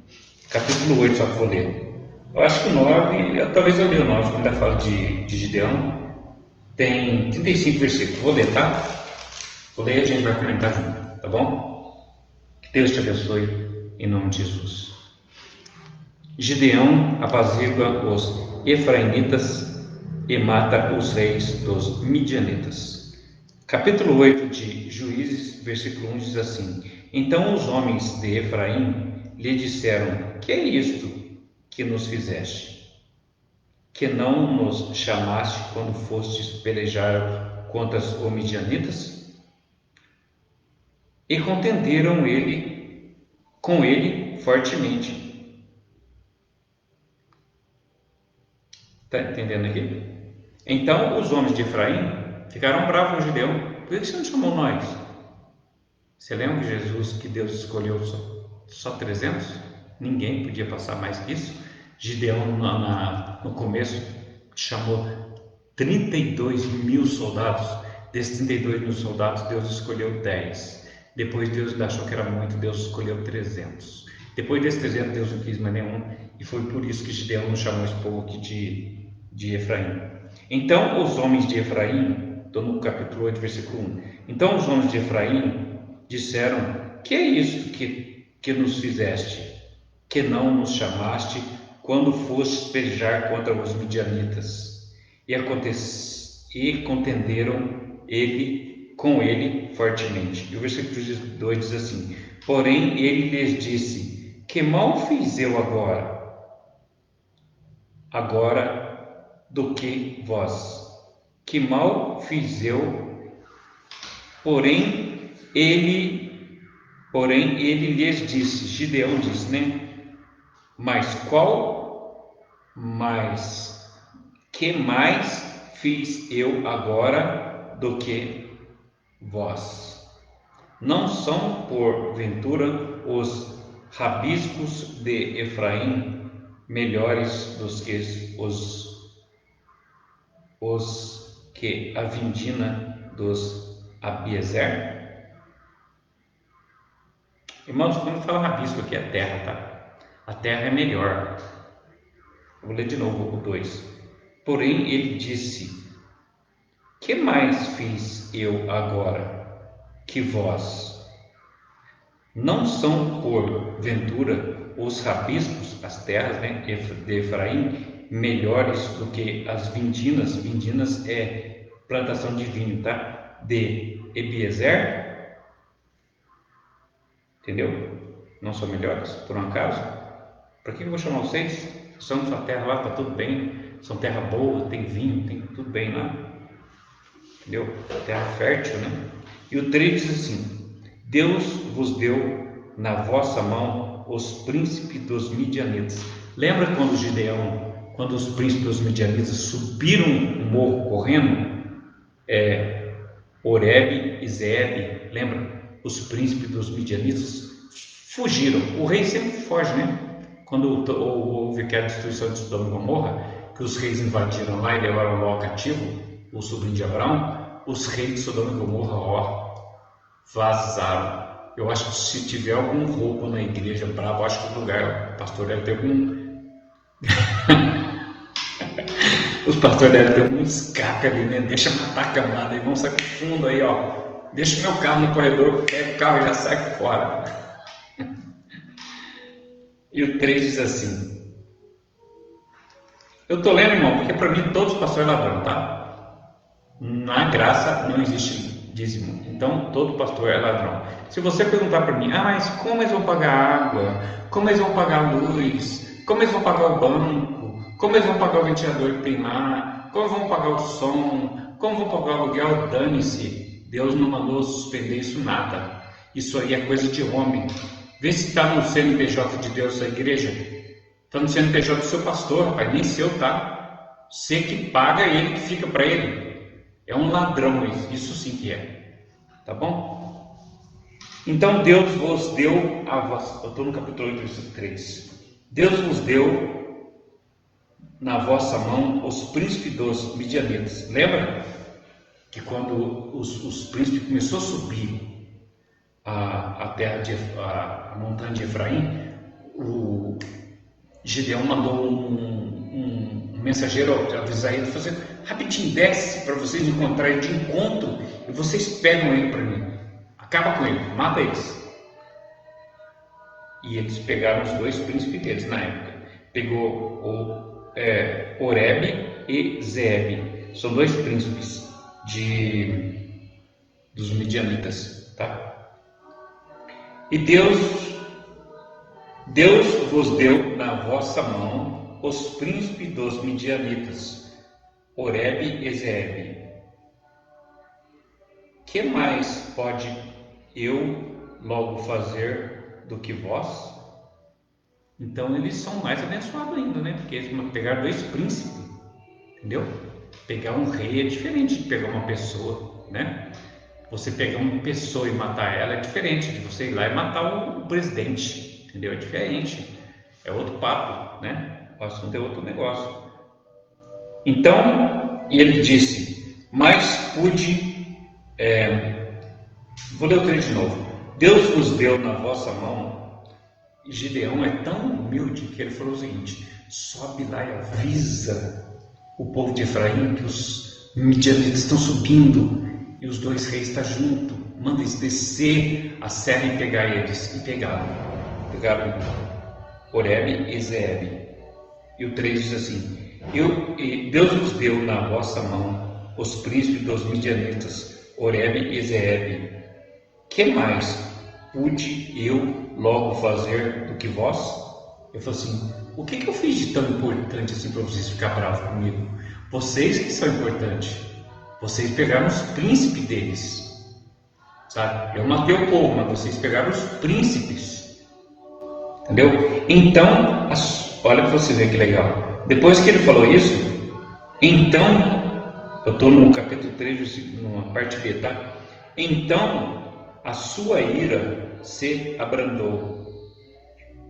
Capítulo 8, só que vou ler. Eu acho que o 9, talvez eu li o 9, quando ainda falo de Gideão. Tem 35 versículos. Vou ler, tá? Vou ler e a gente vai comentar junto, tá bom? Que Deus te abençoe em nome de Jesus. Gideão apazigua os Efraimitas e mata os reis dos Midianitas. Capítulo 8 de Juízes, versículo 1 diz assim: Então os homens de Efraim lhe disseram: Que é isto que nos fizeste? Que não nos chamaste quando fostes pelejar contra os Midianitas? E contenderam com ele fortemente. Está entendendo aqui? Então os homens de Efraim ficaram bravos com Gideão. Por que você não chamou nós? Você lembra que Jesus, que Deus escolheu só 300? Ninguém podia passar mais que isso. Gideão no começo chamou 32 mil soldados. Desses 32 mil soldados, Deus escolheu 10. Depois Deus achou que era muito, Deus escolheu 300. Depois desses 300, Deus não quis mais nenhum. E foi por isso que Gideão não chamou esse povo aqui de Efraim. Então os homens de Efraim, estou no capítulo 8, versículo 1. Então os homens de Efraim disseram: Que é isso que nos fizeste? Que não nos chamaste quando fostes pelejar contra os midianitas? E contenderam com ele fortemente. E o versículo 2 diz assim: Porém ele lhes disse: Que mal fiz eu agora do que vós? Que mal fiz eu? Porém ele lhes disse, Gideão disse, né? Que mais fiz eu agora do que vós? Não são porventura os rabiscos de Efraim melhores dos que os que a vindina dos Abiezer? Irmãos, quando fala rabisco aqui é terra, tá? A terra é melhor. Eu vou ler de novo o 2. Porém ele disse: Que mais fiz eu agora que vós? Não são porventura os rabiscos, as terras, né, de Efraim, melhores do que as vindinas? Vindinas é plantação de vinho, tá? de Ebiezer? Entendeu? Não são melhores, por um acaso? Para que eu vou chamar vocês? São de sua terra lá, está tudo bem. São terra boa, tem vinho, tem tudo bem lá. Entendeu? Terra fértil, né? E o 3 diz assim: Deus vos deu na vossa mão os príncipes dos midianitas. Lembra quando Gideão, quando os príncipes dos midianitas subiram o morro correndo? Oreb e Zeeb, lembra? Os príncipes dos midianitas fugiram. O rei sempre foge, né? Quando houve aquela destruição de Sodoma e Gomorra, que os reis invadiram lá e levaram Ló cativo, o sobrinho de Abraão, os reis de Sodoma e Gomorra, vazaram. Eu acho que se tiver algum roubo na igreja bravo, acho que o lugar, o pastor deve ter algum... Os pastores devem ter um escape ali, né? Deixa matar a camada e vamos sair pro fundo aí, ó. Deixa meu carro no corredor, pega o carro e já sai fora. E o 3 diz assim... Eu tô lendo, irmão, porque para mim todos os pastores ladrão, tá? Na graça não existe dízimo. Então todo pastor é ladrão. Se você perguntar para mim, mas como eles vão pagar a água? Como eles vão pagar a luz? Como eles vão pagar o banco? Como eles vão pagar o ventilador que tem lá? Como vão pagar o som? Como vão pagar o aluguel? Dane-se. Deus não mandou suspender isso nada. Isso aí é coisa de homem. Vê se está no CNPJ de Deus, a igreja. Está no CNPJ do seu pastor, rapaz, nem seu, tá? Você que paga, ele que fica para ele. É um ladrão, isso sim que é. Tá bom? Então Deus vos deu a vossa... Eu estou no capítulo 8, versículo 3. Deus vos deu na vossa mão os príncipes dos midianitas. Lembra que quando os príncipes começaram a subir a montanha de Efraim, o Gideão mandou um mensageiro avisar ele, fazer rapidinho, desce para vocês encontrarem de encontro e vocês pegam ele para mim, acaba com ele, mata eles. E eles pegaram os dois príncipes deles na época, pegou Oreb e Zeeb, são dois príncipes dos midianitas, tá? E Deus vos deu na vossa mão os príncipes dos midianitas, Oreb e Zeeb. Que mais pode eu logo fazer do que vós? Então eles são mais abençoados ainda, né? Porque eles pegaram dois príncipes, entendeu? Pegar um rei é diferente de pegar uma pessoa, né? Você pegar uma pessoa e matar ela é diferente de você ir lá e matar o presidente, entendeu? É diferente, é outro papo, né? O assunto é outro negócio. Então, ele disse, mas pude... Vou ler o 3 de novo. Deus vos deu na vossa mão. E Gideão é tão humilde que ele falou o seguinte, sobe lá e avisa o povo de Efraim que os midianitas estão subindo e os dois reis estão juntos, manda eles descer a serra e pegar eles. E pegaram Oreb e Zeeb. E o 3 diz assim, Deus vos deu na vossa mão os príncipes dos midianitas, Oreb e Zeeb. Que mais pude eu logo fazer do que vós? Eu falei assim, o que eu fiz de tão importante assim para vocês ficar bravos comigo? Vocês que são importantes. Vocês pegaram os príncipes deles, sabe? Eu matei o povo, mas vocês pegaram os príncipes, entendeu? Então, olha para você ver que legal. Depois que ele falou isso, então, eu estou no capítulo 3, numa parte B, tá? Então, a sua ira se abrandou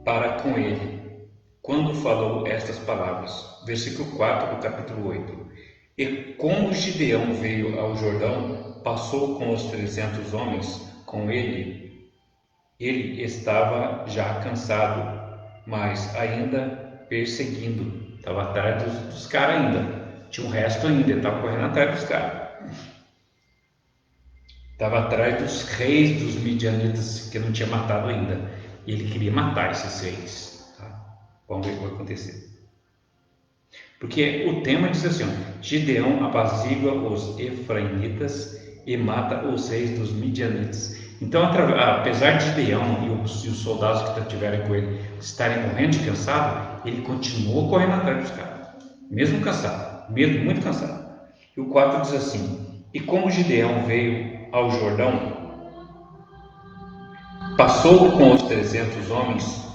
para com ele, quando falou estas palavras. Versículo 4 do capítulo 8. E como Gideão veio ao Jordão, passou com os 300 homens com ele. Ele estava já cansado, mas ainda perseguindo. Estava atrás dos caras ainda. Tinha um resto ainda, ele estava correndo atrás dos caras. Estava atrás dos reis dos midianitas que não tinha matado ainda. E ele queria matar esses reis. Tá? Vamos ver o que vai acontecer. Porque o tema diz assim, Gideão apazigua os efraimitas e mata os reis dos midianitas. Então, apesar de Gideão e os soldados que estiverem com ele estarem morrendo de cansado, ele continuou correndo atrás dos caras, mesmo cansado, mesmo muito cansado. E o 4 diz assim: e como Gideão veio ao Jordão, passou com os 300 homens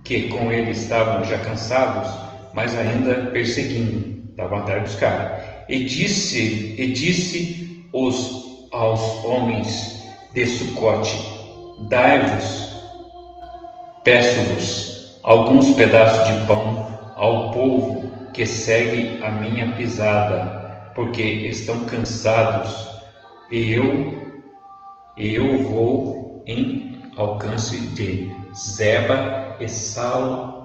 que com ele estavam já cansados, mas ainda perseguindo, estavam atrás dos caras. E disse aos homens de Sucote: dai-vos, peço-vos, alguns pedaços de pão ao povo que segue a minha pisada, porque estão cansados, e eu vou em alcance de Zeba e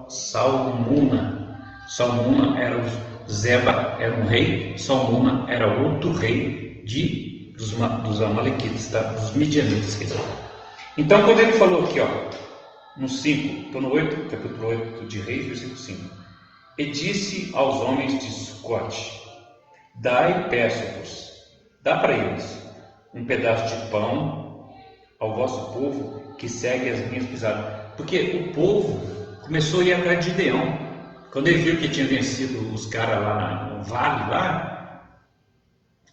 Salmuna. Salmuna era Zeba era um rei, Salmuna era outro rei dos amalequitas, tá? Dos midianitas. Então, quando ele falou aqui, no 5, estou no 8, capítulo 8 de Reis, versículo 5: e disse aos homens de Sucote: dai, peço-vos, dá para eles um pedaço de pão ao vosso povo que segue as minhas pisadas. Porque o povo começou a ir atrás de Gideão. Quando ele viu que tinha vencido os caras lá no vale, lá,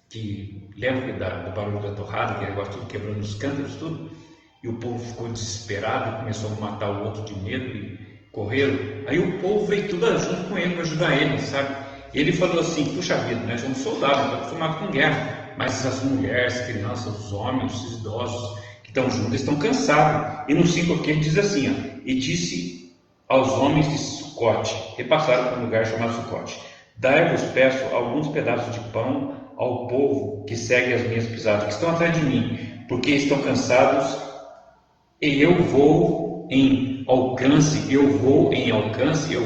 que lembra do barulho da torrada, que negócio tudo quebrando os cântaros, tudo, e o povo ficou desesperado, começou a matar o outro de medo e correram. Aí o povo veio tudo junto com ele para ajudar ele, sabe? Ele falou assim: puxa vida, nós somos soldados, estamos acostumados com guerra, mas as mulheres, as crianças, os homens, os idosos que estão juntos, estão cansados. E no 5 aqui ele diz assim: e disse aos homens de Sucote, repassaram para um lugar chamado Sucote: dai-vos, peço, alguns pedaços de pão ao povo que segue as minhas pisadas, que estão atrás de mim, porque estão cansados, e eu vou em alcance, eu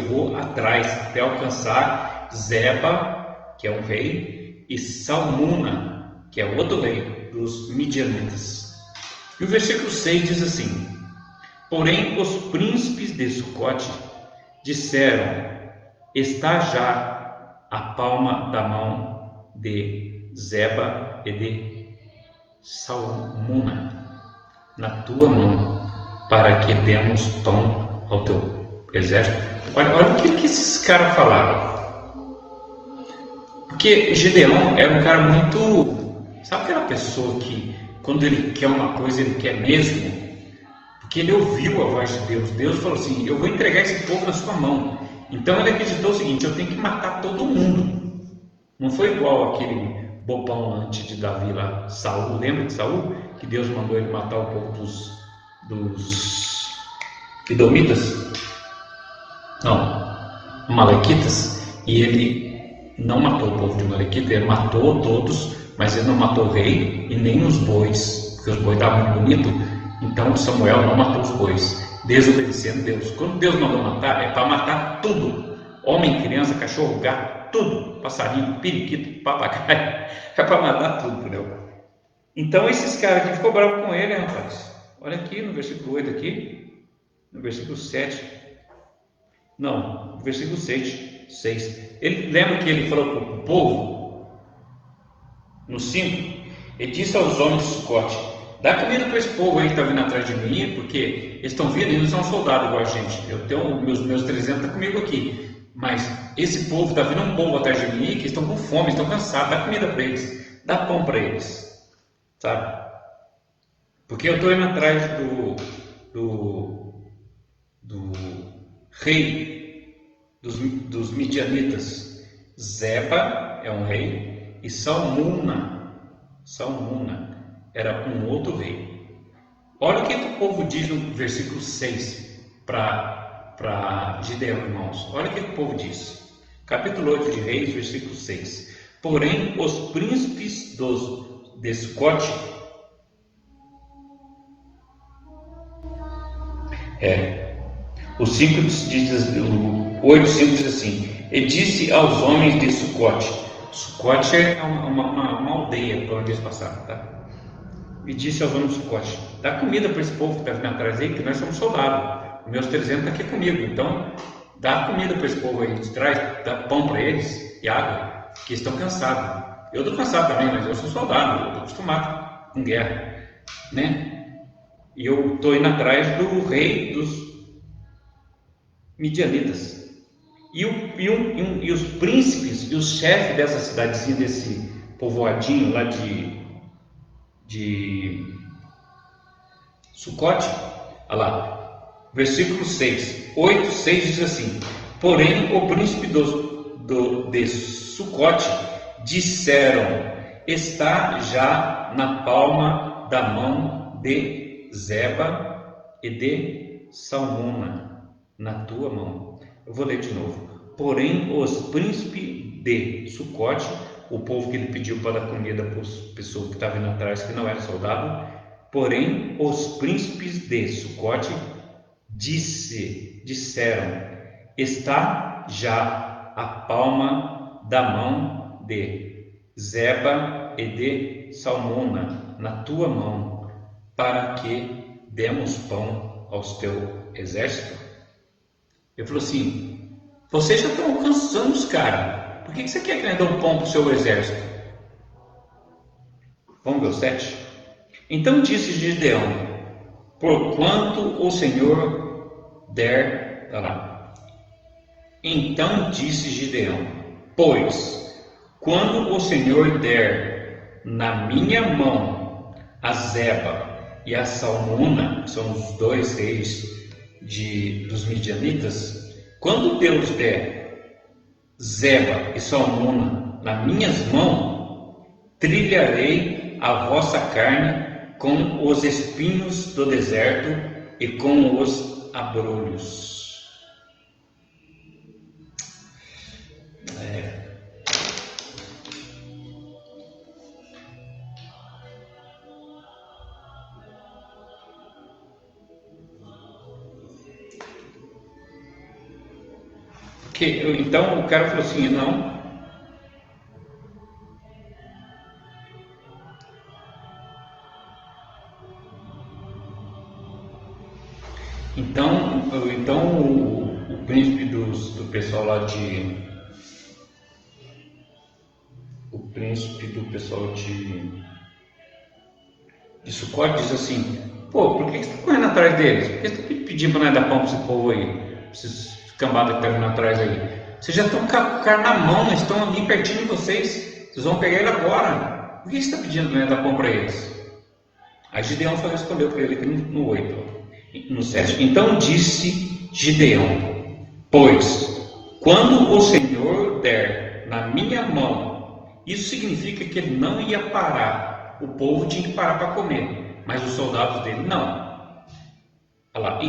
vou atrás, até alcançar Zeba, que é um rei, e Salmuna, que é outro rei dos midianitas. E o versículo 6 diz assim: porém os príncipes de Sucote disseram: está já a palma da mão de Zeba e de Salmuna na tua mão, para que demos pão ao teu exército. Olha o que esses caras falaram. Porque Gideão era um cara muito... sabe aquela pessoa que quando ele quer uma coisa, ele quer mesmo? Porque ele ouviu a voz de Deus. Deus falou assim: eu vou entregar esse povo na sua mão. Então ele acreditou o seguinte: eu tenho que matar todo mundo. Não foi igual aquele bobão antes de Davi lá, Saul. Lembra de Saul? Que Deus mandou ele matar o povo dos Edomitas? Não, Amalequitas. E ele não matou o povo de Amalequita, ele matou todos, mas ele não matou o rei e nem os bois, porque os bois estavam muito bonitos. Então Samuel não matou os bois, desobedecendo Deus. Quando Deus mandou matar, é para matar tudo: homem, criança, cachorro, gato, tudo, passarinho, periquito, papagaio, é para matar tudo, entendeu? Então esses caras aqui ficou bravo com ele, rapaz. Olha aqui no versículo 8 aqui, no versículo 7, não, no versículo 6. Ele lembra que ele falou para o povo, no 5, ele disse aos homens de Sucote: dá comida para esse povo aí que está vindo atrás de mim, porque eles estão vindo e eles são soldados igual a gente. Eu tenho meus 300 tá comigo aqui, mas esse povo está vindo, um povo atrás de mim que estão com fome, estão cansados. Dá comida para eles, dá pão para eles, sabe? Porque eu estou indo atrás do rei dos midianitas. Zeba é um rei e Salmuna era um outro rei. Olha o que o povo diz no versículo 6 para Gideão, irmãos. Olha o que o povo diz. Capítulo 8 de Reis, versículo 6. Porém, os príncipes de Sucote, o 5 diz, o 8:5 diz assim: e disse aos homens de Sucote. Sucote é uma aldeia por onde eles passaram, tá? E disse aos homens de Sucote: dá comida para esse povo que está vindo atrás aí, que nós somos soldados. Meus 300 estão aqui comigo, então dá comida para esse povo aí de trás, dá pão para eles e água, que estão cansados. Eu estou cansado também, mas eu sou soldado, eu estou acostumado. em guerra, né? E eu estou indo atrás do rei dos midianitas. E os príncipes e os chefes dessa cidadezinha, desse povoadinho lá de Sucote, olha lá, versículo 6, 8, 6 diz assim: porém o príncipe de Sucote disseram: está já na palma da mão de Zeba e de Salmuna, na tua mão. Eu vou ler de novo. Porém os príncipes de Sucote, o povo que ele pediu para dar comida para as pessoas que estavam indo atrás, que não eram soldados, porém os príncipes de Sucote disseram: está já a palma da mão de Zeba e de Salmuna na tua mão, para que demos pão aos teu exército. Eu falo assim: vocês já estão alcançando os caras, por que você quer que nós dê um pão para o seu exército? Vamos ver o 7. Então disse Gideão: porquanto o Senhor der... Olha lá. Então disse Gideão: pois quando o Senhor der na minha mão a Zeba e a Salmuna, que são os dois reis dos midianitas, quando Deus der Zeba e Salmuna nas minhas mãos, trilharei a vossa carne com os espinhos do deserto e com os abrolhos. Então o cara falou assim: não. Então o príncipe do pessoal lá o príncipe do pessoal de Sucote diz assim: pô, por que você está correndo atrás deles? Por que você está pedindo para nós dar pão para esse povo aí? Esses cambadas que estão vindo atrás aí. Vocês já estão com o cara na mão, eles estão ali pertinho de vocês. Vocês vão pegar ele agora. Por que você está pedindo para nós dar pão para eles? Aí Gideão respondeu para ele aqui no 8. No 7. Então disse Gideão: pois quando o Senhor der na minha mão, isso significa que ele não ia parar. O povo tinha que parar para comer, mas os soldados dele não. Olha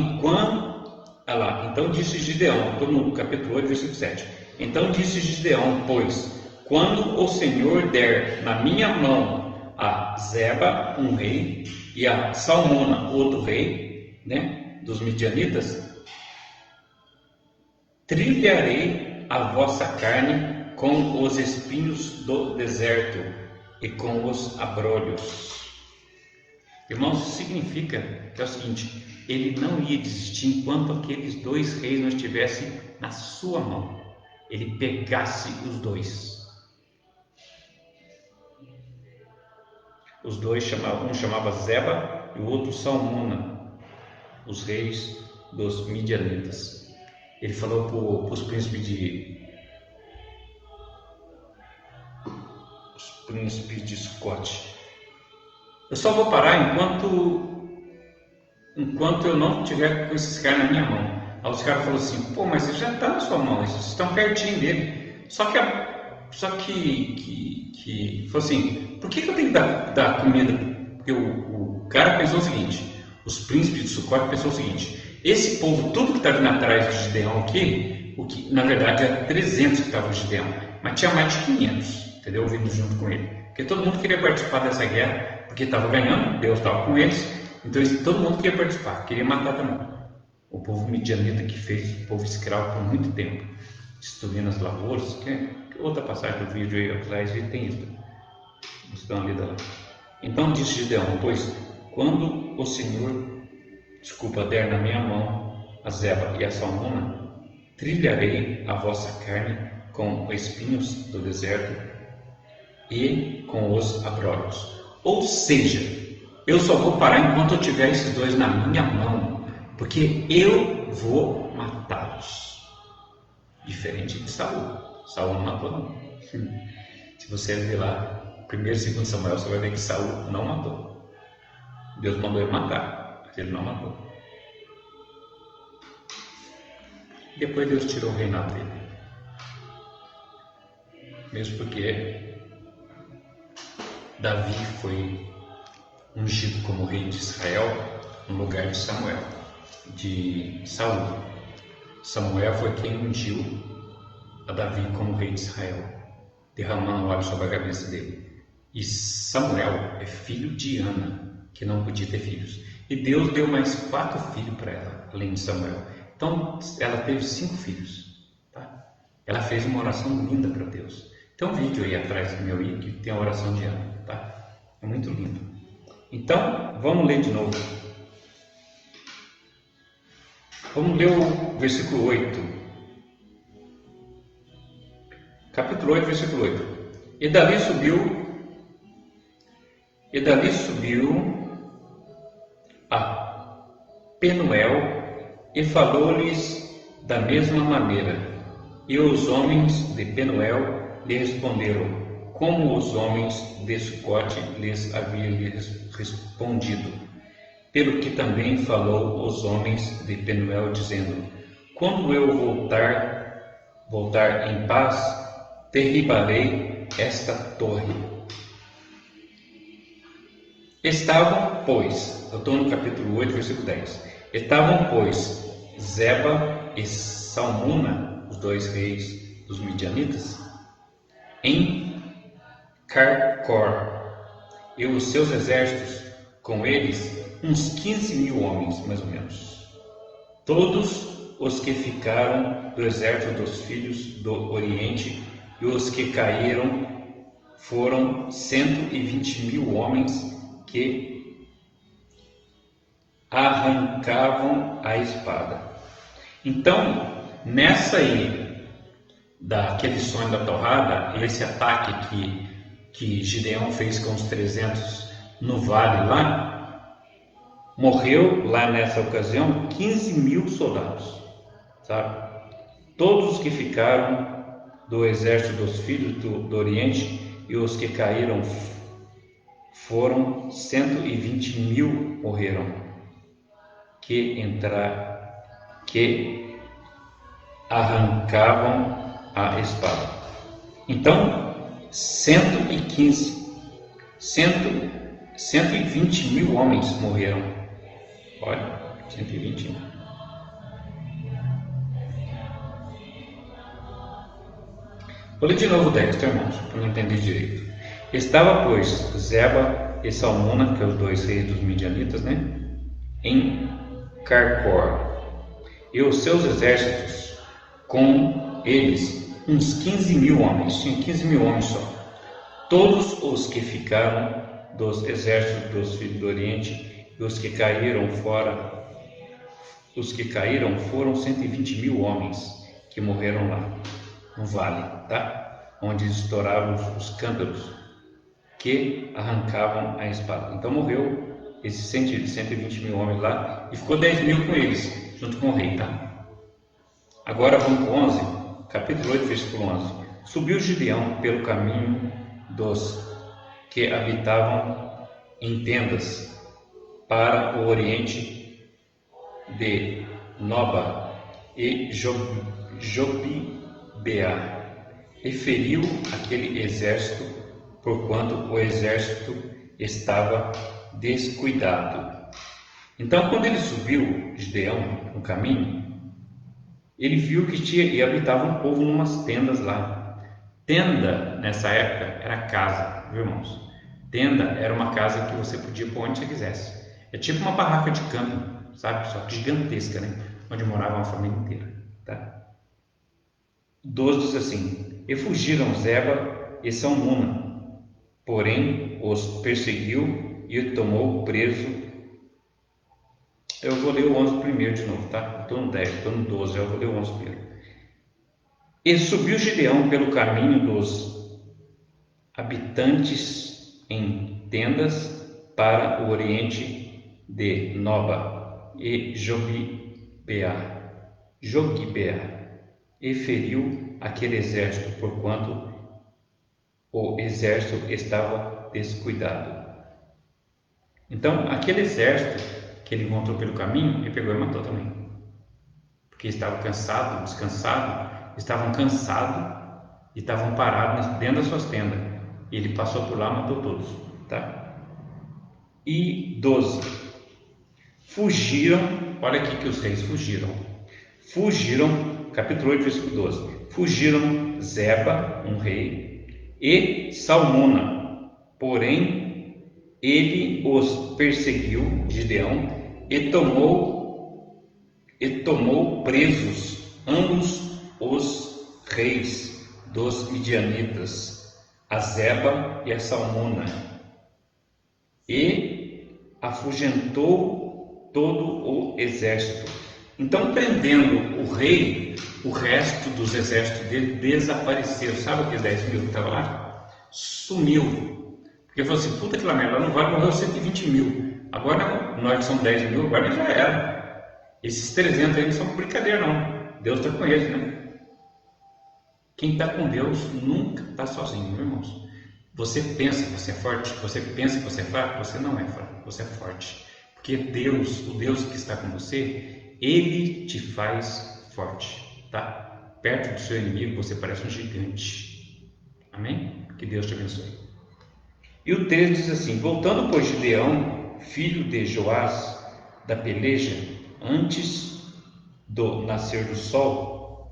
lá, então disse Gideão, estou no capítulo 8, versículo 7. Então disse Gideão: pois quando o Senhor der na minha mão a Zeba, um rei, e a Salmuna, outro rei, né, dos midianitas, trilharei a vossa carne com os espinhos do deserto e com os abrolhos. Irmãos, isso significa que é o seguinte: ele não ia desistir enquanto aqueles dois reis não estivessem na sua mão. Ele pegasse os dois. Os dois um chamava Zeba e o outro Salmuna, os reis dos midianitas. Ele falou para os príncipes de Sucote: eu só vou parar enquanto eu não tiver com esses caras na minha mão. Aí os caras falaram assim: pô, mas ele já está na sua mão, vocês estão pertinho dele. Só que falou assim: por que eu tenho que dar comida? Porque o cara pensou o seguinte, os príncipes de Sucote pensou o seguinte: esse povo, tudo que está vindo atrás de Gideão aqui, o que na verdade era 300 que estavam em Gideão, mas tinha mais de 500, entendeu? Vindo junto com ele, porque todo mundo queria participar dessa guerra, porque estava ganhando, Deus estava com eles, então todo mundo queria participar, queria matar também. O povo midianita que fez o povo escravo por muito tempo, destruindo as lavouras, que outra passagem do vídeo aí atrás tem isso. Estão ali lá. Então disse Gideão: pois quando o Senhor der na minha mão a Zeba e a Salmuna, trilharei a vossa carne com espinhos do deserto e com os abrolhos. Ou seja, eu só vou parar enquanto eu tiver esses dois na minha mão, porque eu vou matá-los. Diferente de Saul. Saul não matou, não. Se você ver lá, 1 e 2 Samuel, você vai ver que Saul não matou. Deus mandou ele matar, mas ele não matou. Depois Deus tirou o reinado dele. Mesmo porque Davi foi ungido como rei de Israel no lugar de Samuel, de Saul. Samuel foi quem ungiu a Davi como rei de Israel, derramando óleo sobre a cabeça dele. E Samuel é filho de Ana, que não podia ter filhos. E Deus deu mais 4 filhos para ela, além de Samuel. Então ela teve 5 filhos. Tá? Ela fez uma oração linda para Deus. Tem um vídeo aí atrás do meu que tem a oração de Ana. Tá? É muito lindo. Então, vamos ler de novo. Vamos ler o versículo 8. Capítulo 8, versículo 8. E dali subiu a Penuel e falou-lhes da mesma maneira. E os homens de Penuel lhe responderam, como os homens de Sucote lhes haviam respondido. Pelo que também falou os homens de Penuel, dizendo, quando eu voltar em paz, derribarei esta torre. Estavam, pois, eu estou no capítulo 8, versículo 10. Estavam, pois, Zeba e Salmuna, os 2 reis dos midianitas, em Carcor, e os seus exércitos, com eles, uns 15.000 homens, mais ou menos. Todos os que ficaram do exército dos filhos do Oriente e os que caíram foram 120.000 homens que arrancavam a espada. Então, nessa aí, daquele sonho da torrada, esse ataque que Gideão fez com os 300 no vale lá, morreu lá nessa ocasião 15.000 soldados, sabe? Todos os que ficaram do exército dos filhos do Oriente e os que caíram foram 120.000 morreram, que arrancavam a espada. Então, 120.000 homens morreram. Olha, 120. Vou ler de novo o texto, irmãos, para não entender direito. Estava, pois, Zeba e Salmuna, que são os 2 reis dos midianitas, né? Em Carcor, e os seus exércitos, com eles, uns 15.000 homens, tinha 15.000 homens só. Todos os que ficaram dos exércitos dos filhos do Oriente e os que caíram foram 120.000 homens que morreram lá no vale, tá? Onde estouravam os cântaros que arrancavam a espada. Então morreu esses 120.000 homens lá e ficou 10.000 com eles, junto com o rei, tá? Agora vamos para o 11, capítulo 8, versículo 11. Subiu Gideão pelo caminho dos que habitavam em tendas para o oriente de Noba e Jobibeá, e feriu aquele exército, porquanto o exército estava descuidado. Então, quando ele subiu Gideão no caminho, ele viu que e habitava um povo numas tendas lá. Tenda, nessa época, era casa, viu, irmãos? Tenda era uma casa que você podia pôr onde você quisesse. É tipo uma barraca de camping, sabe? Só que gigantesca, né? Onde morava uma família inteira, tá? 12 diz assim, e fugiram Zeba e Salmuna, porém os perseguiu e o tomou preso. Eu vou ler o 11 primeiro de novo, tá? Estou no 10, estou no 12, eu vou ler o 11 primeiro. E subiu Gideão pelo caminho dos habitantes em tendas para o oriente de Noba e Jogibeá, e feriu aquele exército, porquanto o exército estava descuidado. Então, aquele exército que ele encontrou pelo caminho, ele pegou e matou também. Porque estavam cansados, descansados, estavam cansados e estavam parados dentro das suas tendas. E ele passou por lá e matou todos. Tá? E 12. Fugiram, olha aqui que os reis fugiram. Capítulo 8, versículo 12. Fugiram Zeba, um rei, e Salmuna. Porém, ele os perseguiu, Gideão, e tomou presos ambos os reis dos midianitas, a Zeba e a Salmuna, e afugentou todo o exército. Então, prendendo o rei, o resto dos exércitos dele desapareceu. Sabe aqueles 10 mil que estavam lá? Sumiu. Porque falou assim, puta que lá merda, não vai morrer 120 mil. Agora nós que somos 10 mil, agora já era. Esses 300 aí não são brincadeira não. Deus está com eles, né? Quem está com Deus nunca está sozinho, meus irmãos. Você pensa que você é forte, você pensa que você é fraco, você não é fraco, você é forte. Porque Deus, o Deus que está com você, Ele te faz forte, tá? Perto do seu inimigo você parece um gigante. Amém? Que Deus te abençoe. E o 13 diz assim: voltando, pois, Gideão, filho de Joás, da peleja, antes do nascer do sol,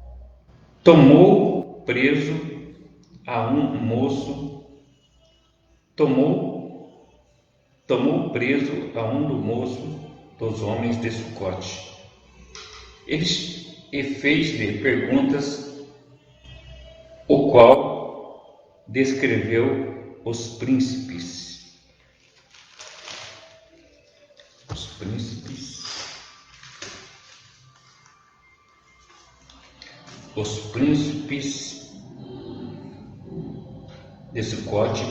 tomou preso a um moço, dos homens de Sucote. E fez-lhe perguntas, o qual descreveu os príncipes. Os príncipes de Sucote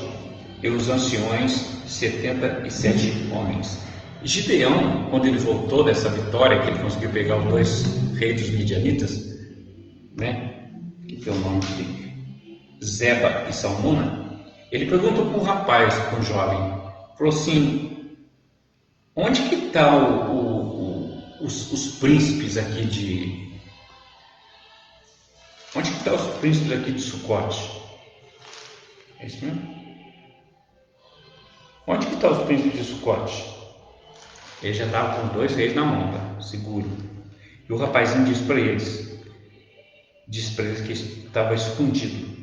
e os anciões, 77 homens. Gideão, quando ele voltou dessa vitória, que ele conseguiu pegar os 2 reis dos midianitas, né, que tem o nome de Zeba e Salmuna, ele perguntou para um rapaz, para um jovem, falou assim: onde que estão os príncipes aqui de... Onde que estão os príncipes aqui de Sucote? É isso mesmo? Onde que estão os príncipes de Sucote? Ele já estava com 2 reis na mão, tá? Seguro. E o rapazinho disse para eles que estava escondido.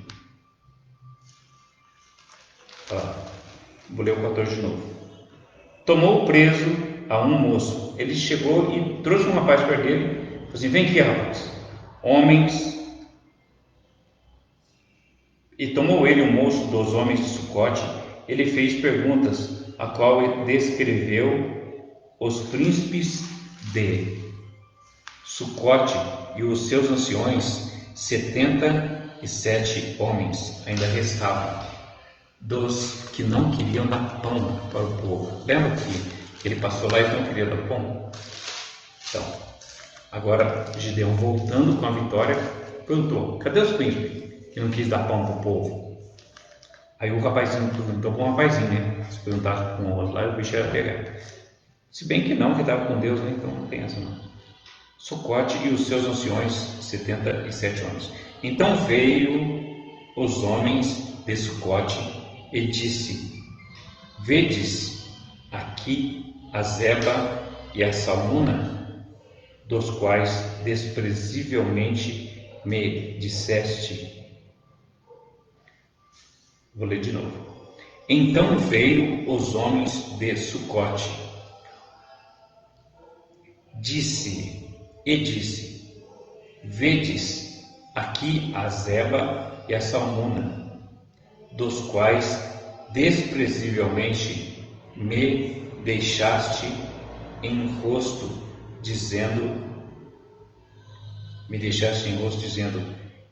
Vou ler o 14 de novo. Tomou preso a um moço. Ele chegou e trouxe um rapaz para ele. Falou assim: vem aqui, rapaz. Homens. E tomou ele um moço dos homens de Sucote. Ele fez perguntas, a qual descreveu os príncipes de Sucote e os seus anciões, 77 homens ainda restavam, dos que não queriam dar pão para o povo. Lembra que ele passou lá e não queria dar pão? Então, agora Gideão, voltando com a vitória, perguntou: cadê os príncipes que não quis dar pão para o povo? Aí o rapazinho perguntou com o rapazinho, né? Se perguntasse com o outro lá, o bicho era pegar. Se bem que não, que estava com Deus, né? Então não tem essa não. Sucote e os seus anciões, 77 homens. Então veio os homens de Sucote e disse: vedes aqui a Zeba e a Salmuna, dos quais desprezivelmente me disseste. Vou ler de novo. Então veio os homens de Sucote, disse: vedes aqui a Zeba e a Salmuna, dos quais desprezivelmente me deixaste em rosto, dizendo: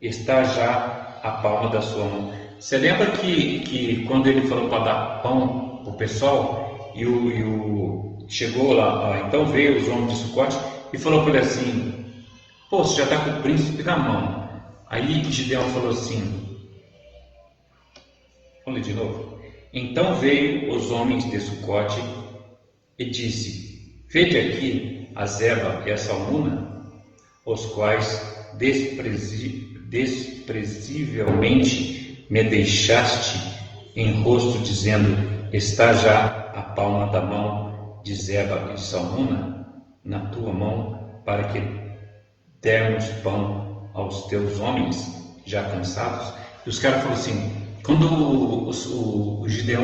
está já a palma da sua mão. Você lembra que quando ele falou para dar pão para o pessoal, chegou lá, então veio os homens de Sucote e falou para ele assim: pô, você já está com o príncipe na mão. Aí Gideão falou assim, vamos ler de novo. Então veio os homens de Sucote e disse: vede aqui a Zeba e a Salmuna, os quais desprezivelmente me deixaste em rosto, dizendo: está já a palma da mão de Zeba e de Salmuna na tua mão, para que dermos pão aos teus homens já cansados. E os caras falaram assim, quando o Gideão,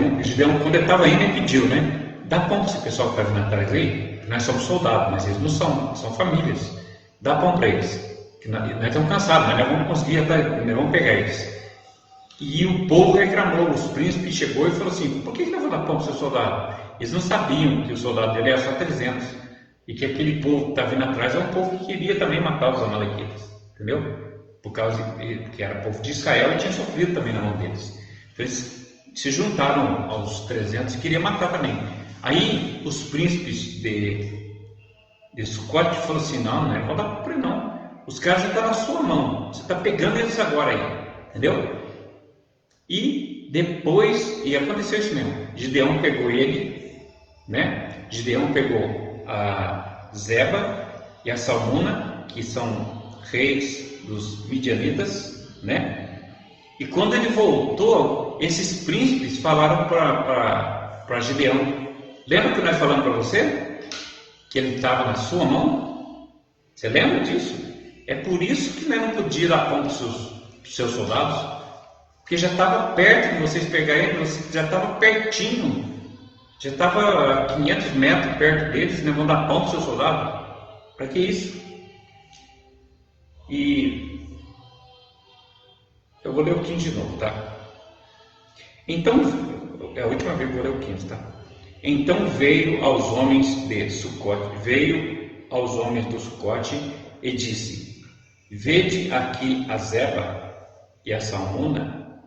quando ele estava indo, ele pediu, né? Dá pão para esse pessoal que está vindo atrás aí, nós somos soldados, mas eles não são famílias. Dá pão para eles. Que nós estamos cansados, nós não vamos conseguir, nós vamos pegar eles. E o povo reclamou, os príncipes chegou e falou assim: por que nós vamos dar pão para o seu soldado? Eles não sabiam que o soldado dele era só 300 e que aquele povo que está vindo atrás é um povo que queria também matar os amalequitas, entendeu? Por causa que era povo de Israel e tinha sofrido também na mão deles. Então eles se juntaram aos 300 e queriam matar também. Aí os príncipes de Sucote falaram assim: não é para dar por ele não. Os caras já estão na sua mão, você está pegando eles agora aí, entendeu? E depois, e aconteceu isso mesmo, Gideão pegou ele, né? Gideão pegou a Zeba e a Salmuna, que são reis dos midianitas, né? E quando ele voltou, esses príncipes falaram para Gideão: lembra que nós falamos para você? Que ele estava na sua mão? Você lembra disso? É por isso que nós não podíamos dar pão para os seus soldados, porque já estava perto de vocês pegarem ele, já estava pertinho, já estava a 500 metros perto deles, nós vamos dar pão para os seus soldados. Para que isso? E eu vou ler o 15 de novo, tá? Então, é a última vez que eu vou ler o 15, tá? Então veio aos homens de Sucote, do Sucote e disse: vede aqui a Zeba e a Salmuna,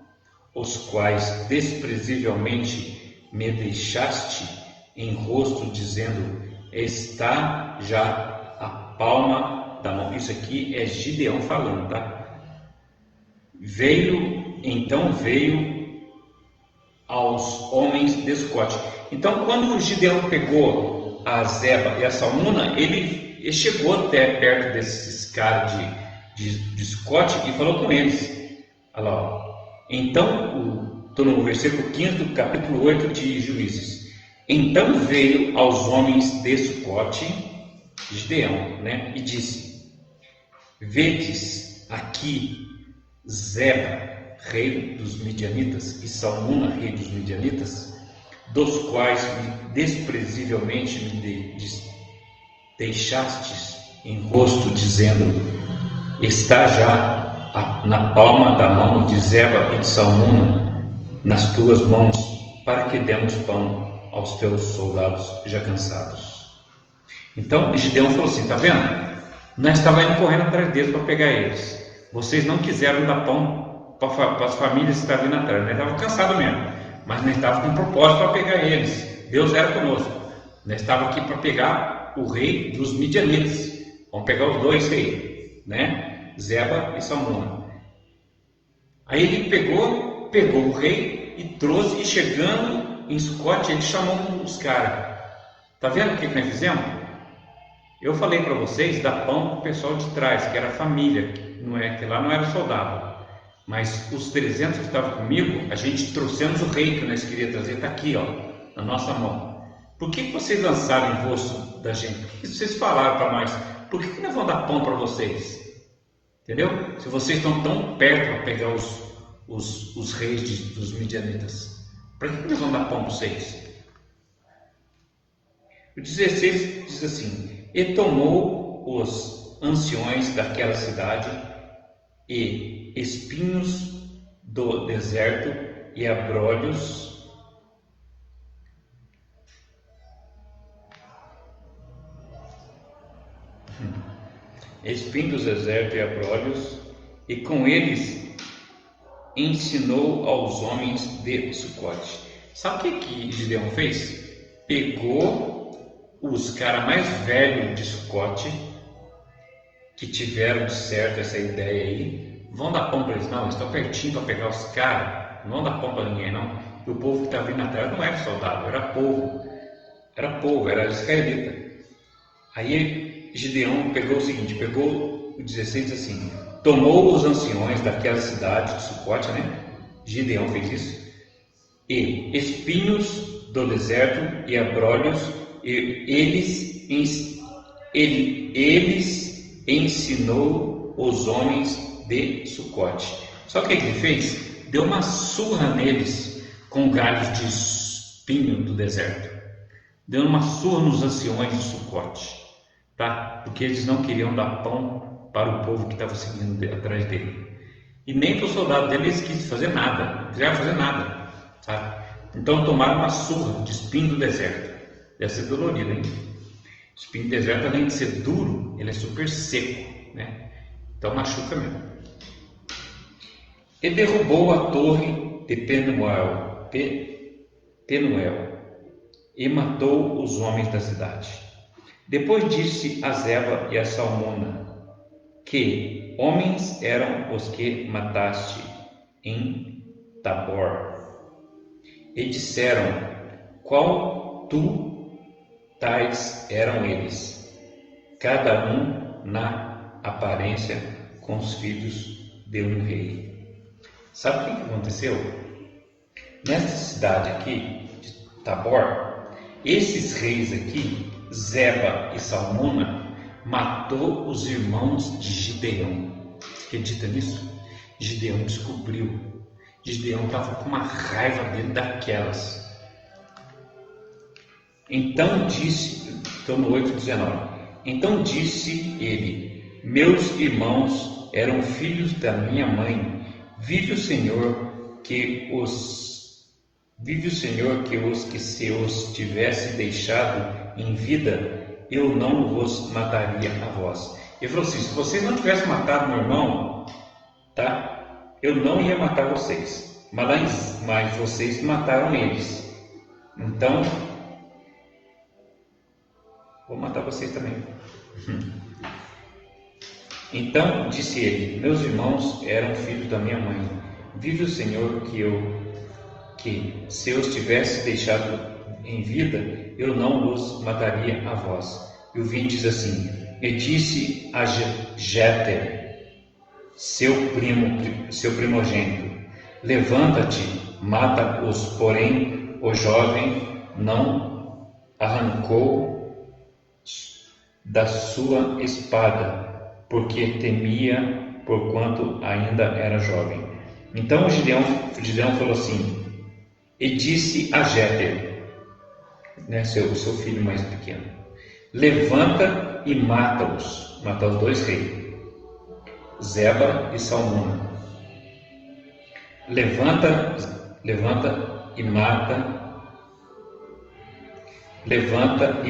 os quais desprezivelmente me deixaste em rosto, dizendo: está já a palma da mão. Isso aqui é Gideão falando, tá? Então veio aos homens de Sucote. Então, quando o Gideão pegou a Zeba e a Salmuna, ele chegou até perto desses caras de Sucote e falou com eles. Olha lá, ó. Então, estou no versículo 15 do capítulo 8 de Juízes. Então veio aos homens de Sucote, Gideão, né, e disse: vedes aqui Zeba, rei dos midianitas, e Salmuna, rei dos midianitas, dos quais desprezivelmente me deixastes em rosto, dizendo: está já na palma da mão de Zeba e de Salmuna nas tuas mãos, para que demos pão aos teus soldados já cansados. Então Gideão falou assim: tá vendo? Nós estávamos indo correndo atrás deles para pegar eles. Vocês não quiseram dar pão para as famílias que estavam vindo atrás. Nós estávamos cansados mesmo, mas nós estávamos com propósito para pegar eles. Deus era conosco. Nós estávamos aqui para pegar o rei dos midianitas. Vamos pegar os dois reis, né? Zeba e Salmuna. Aí ele pegou o rei e trouxe, e chegando em Sucote, ele chamou os caras. Tá vendo o que nós fizemos? Eu falei para vocês dar pão para o pessoal de trás, que era a família, que lá não era soldado. Mas os 300 que estavam comigo, a gente trouxemos o rei que nós queríamos trazer, está aqui, ó, na nossa mão. Por que vocês lançaram em rosto da gente? Por que vocês falaram para nós? Por que nós vamos dar pão para vocês? Entendeu? Se vocês estão tão perto para pegar os reis dos midianitas, para que nós vamos dar pão para vocês? O 16 diz assim: e tomou os anciões daquela cidade e espinhos do deserto e abrolhos espinhos do deserto e abrolhos, e com eles ensinou aos homens de Sucote. Sabe o que Gideão fez? Pegou os caras mais velhos de Sucote, que tiveram certo essa ideia aí, vão dar pão para eles? Não, eles estão pertinho para pegar os caras, não vão dar pão para ninguém não. E o povo que estava vindo atrás não era soldado, era povo, era israelita. Aí Gideão pegou o seguinte, pegou o 16 assim, tomou os anciões daquela cidade de Sucote, né? Gideão fez isso, e espinhos do deserto e abrolhos, e eles ensinou os homens de Sucote. Só que o que ele fez? Deu uma surra neles com galhos de espinho do deserto. Deu uma surra nos anciões de Sucote, tá? Porque eles não queriam dar pão para o povo que estava seguindo atrás dele. E nem para o soldado dele eles quis fazer nada, não quiseram fazer nada, sabe? Então tomaram uma surra de espinho do deserto. Deve ser dolorido, hein? O espinho do deserto, além de ser duro, ele é super seco, né? Então machuca mesmo. E derrubou a torre de Penuel e matou os homens da cidade. Depois disse a Zeba e a Salmuna: que homens eram os que mataste em Tabor? E disseram: qual tu tais eram eles, cada um na aparência com os filhos de um rei. Sabe o que aconteceu? Nesta cidade aqui, de Tabor, esses reis aqui, Zeba e Salmuna, matou os irmãos de Gideão. Acredita nisso? Gideão descobriu. Gideão estava com uma raiva dele daquelas. Então disse, estou no 8:19. Então disse ele: meus irmãos eram filhos da minha mãe. Vive o Senhor que se os tivesse deixado em vida, eu não vos mataria a vós. Ele falou assim: se vocês não tivessem matado meu irmão, tá? Eu não ia matar vocês, mas vocês mataram eles. Então, vou matar vocês também. Então disse ele: meus irmãos eram filhos da minha mãe. Vive o Senhor que se eu os tivesse deixado em vida, eu não os mataria a vós. E o 20 diz assim: e disse a Jéter, seu primogênito: levanta-te, mata-os. Porém o jovem não arrancou da sua espada, porque temia, porquanto ainda era jovem. Então Gideão falou assim, e disse a Jéter, né, seu filho mais pequeno: levanta e mata-os. Mata os dois reis, Zeba e Salmuna. Levanta e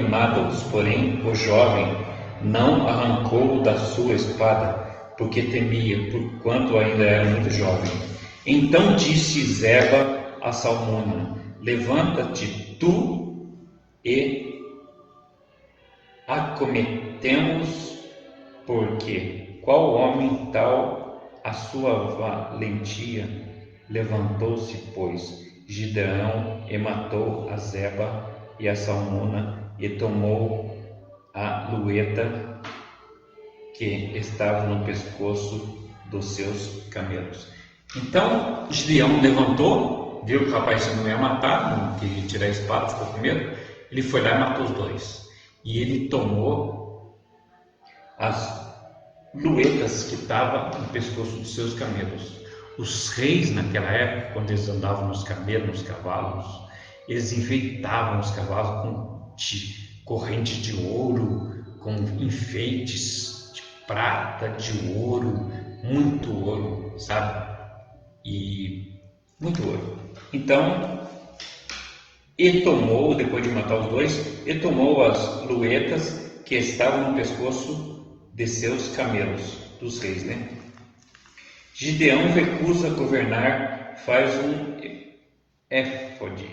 mata-os. Porém o jovem não arrancou da sua espada, porque temia, porquanto ainda era muito jovem. Então disse Zeba a Salmuna: levanta-te tu e acometemos, porque qual homem tal a sua valentia? Levantou-se, pois, Gideão e matou a Zeba e a Salmuna, e tomou a lueta que estava no pescoço dos seus camelos. Então Gideão levantou, viu que o rapaz não ia matar, não queria tirar a espada, ficou com medo. Ele foi lá e matou os dois. E ele tomou as luetas que estavam no pescoço dos seus camelos. Os reis naquela época, quando eles andavam nos camelos, nos cavalos, eles enfeitavam os cavalos com corrente de ouro, com enfeites de prata, de ouro, muito ouro, sabe? E muito ouro. Então, ele tomou, depois de matar os dois, ele tomou as luetas que estavam no pescoço de seus camelos, dos reis, né? Gideão recusa governar, faz um éfode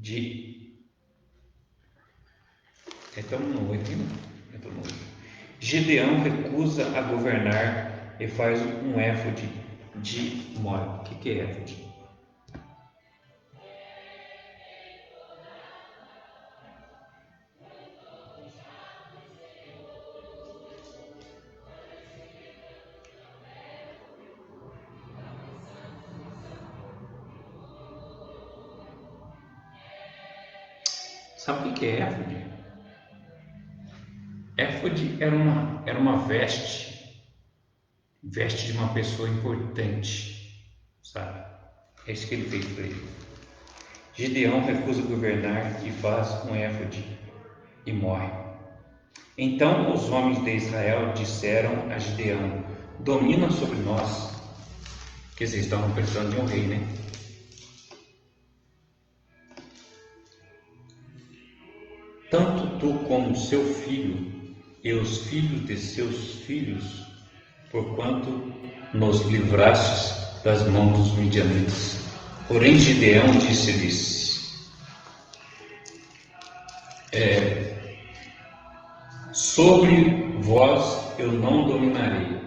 de... Estamos no 8, hein? Gideão recusa a governar e faz um éfode de Moab. O que é éfode? Sabe o que é éfode? Éfode era uma veste de uma pessoa importante, sabe? É isso que ele fez para ele. Gideão recusa governar e faz um éfode e morre. Então os homens de Israel disseram a Gideão: domina sobre nós. Quer dizer, estavam precisando de um rei, né? Tanto tu como seu filho e os filhos de seus filhos, porquanto nos livrastes das mãos dos midianitas. Porém Gideão disse-lhes: sobre vós eu não dominarei,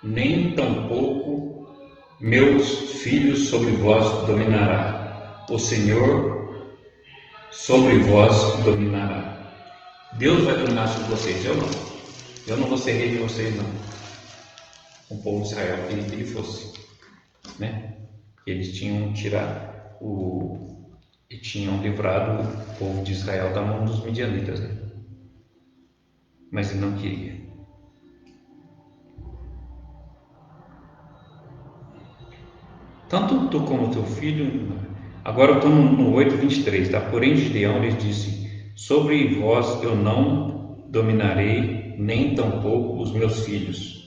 nem tampouco meus filhos sobre vós dominará. O Senhor sobre vós dominará. Deus vai dominar sobre vocês, eu não. Eu não vou ser rei de vocês, não. O povo de Israel queria que ele fosse, né? Eles tinham tirado e tinham livrado o povo de Israel da mão dos midianitas, né? Mas ele não queria. Tanto tu como teu filho. Agora eu estou no 8:23, tá? Porém Gideão lhes disse: sobre vós eu não dominarei, nem tampouco os meus filhos.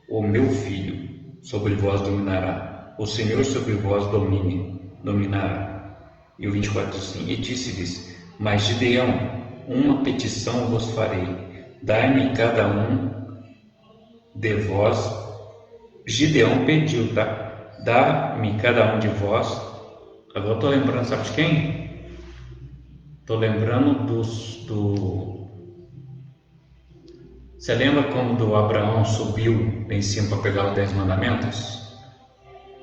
O meu filho sobre vós dominará. O Senhor sobre vós dominará. E o 24 diz assim: e disse-lhes: mas Gideão, uma petição vos farei. Dai-me cada um de vós. Gideão pediu, tá? Dá-me cada um de vós. Agora eu estou lembrando, sabe de quem? Estou lembrando Você lembra quando Abraão subiu lá em cima para pegar os 10 mandamentos?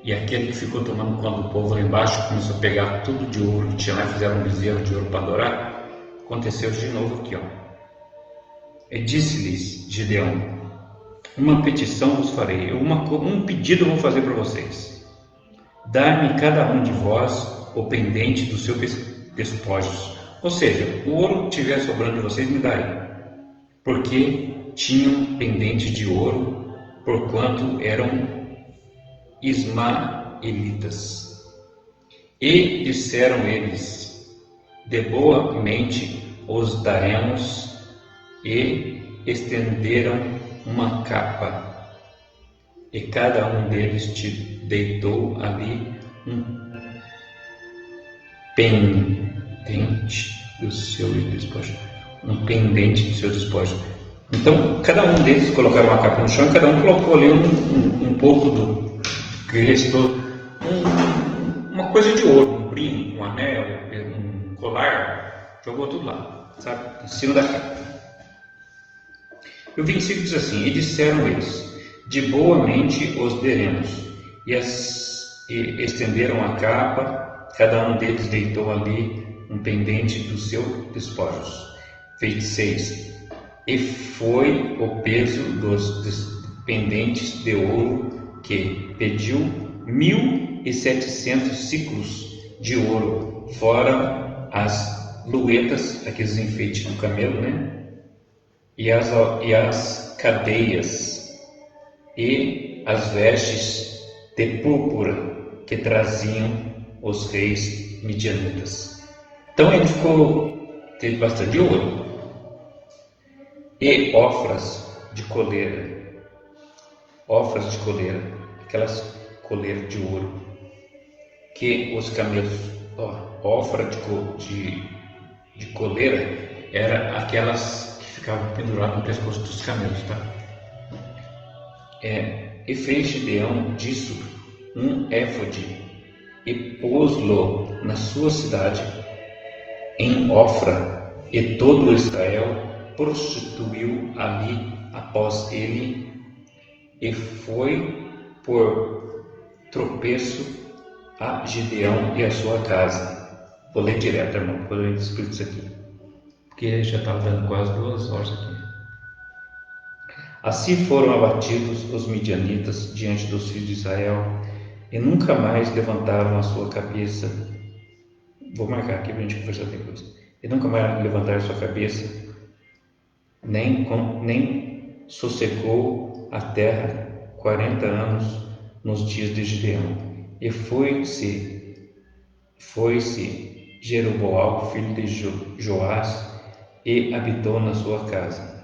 E aquele que ficou tomando conta do povo lá embaixo começou a pegar tudo de ouro que tinha lá e fizeram um bezerro de ouro para adorar? Aconteceu de novo aqui, ó. E disse-lhes Gideão: uma petição vos farei, um pedido eu vou fazer para vocês. Dá-me cada um de vós o pendente dos seus despojos. Ou seja, o ouro que estiver sobrando de vocês me darei. Porque tinham pendente de ouro, porquanto eram ismaelitas. E disseram eles: de boa mente os daremos, e estenderam uma capa. E cada um deles te deitou ali um pendente do seu despojo. Um pendente do seu despojo. Então, cada um deles colocaram uma capa no chão e cada um colocou ali um pouco do que restou. Uma coisa de ouro, um brinco, um anel, um colar, jogou tudo lá, sabe? Em cima da capa. E o 25 diz assim: e disseram eles: de boa mente os deremos. E estenderam a capa, cada um deles deitou ali um pendente dos seus despojos. 26. E foi o peso dos pendentes de ouro que pediu 1.700 ciclos de ouro, fora as luetas, aqueles enfeites do camelo, né? E as cadeias e as vestes de púrpura que traziam os reis midianitas. Então ele teve bastante ouro e ofras de coleira, aquelas coleiras de ouro que os camelos, ofra de coleira era aquelas que ficavam penduradas no pescoço dos camelos, tá? E fez Gideão disso um éfode e pôs-lo na sua cidade em Ofra, e todo Israel prostituiu ali após ele, e foi por tropeço a Gideão e a sua casa. Vou ler direto, irmão, depois eu explico isso aqui, porque já estava dando quase 2 horas aqui. Assim foram abatidos os midianitas diante dos filhos de Israel, e nunca mais levantaram a sua cabeça. Vou marcar aqui para a gente conversar depois. E nunca mais levantaram a sua cabeça, nem sossegou a terra 40 anos nos dias de Gideão. E foi-se Jeroboão, filho de Joás, e habitou na sua casa.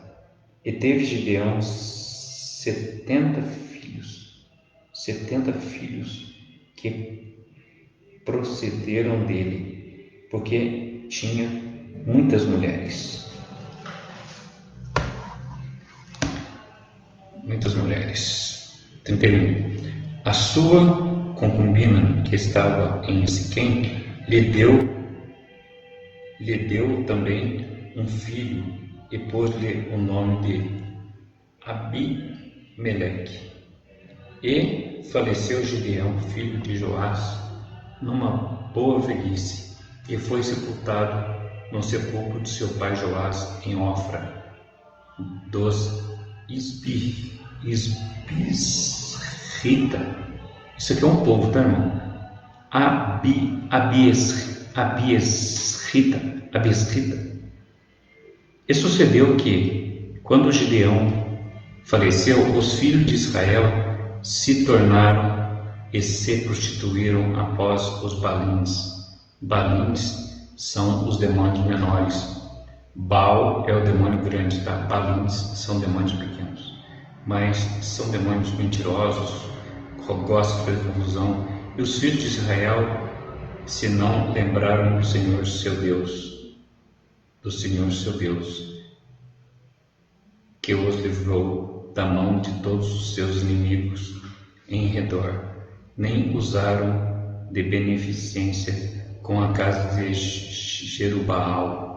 E teve Gideão 70 filhos que procederam dele, porque tinha muitas mulheres. Muitas mulheres. 31. A sua concubina, que estava em Siquém, lhe deu também um filho, e pôs-lhe o nome de Abimeleque. E faleceu Gideão, filho de Joás, numa boa velhice, e foi sepultado no sepulcro de seu pai Joás, em Ofra, dos Isbirrita. Isso aqui é um povo, tá, irmão? Abiesrita. E sucedeu que, quando Gideão faleceu, os filhos de Israel se tornaram e se prostituíram após os balins. Balins são os demônios menores. Baal é o demônio grande, tá? Balins são demônios pequenos. Mas são demônios mentirosos, que gostam de fazer confusão. E os filhos de Israel se não lembraram do Senhor seu Deus, que os livrou da mão de todos os seus inimigos em redor, nem usaram de beneficência com a casa de Jerubaal,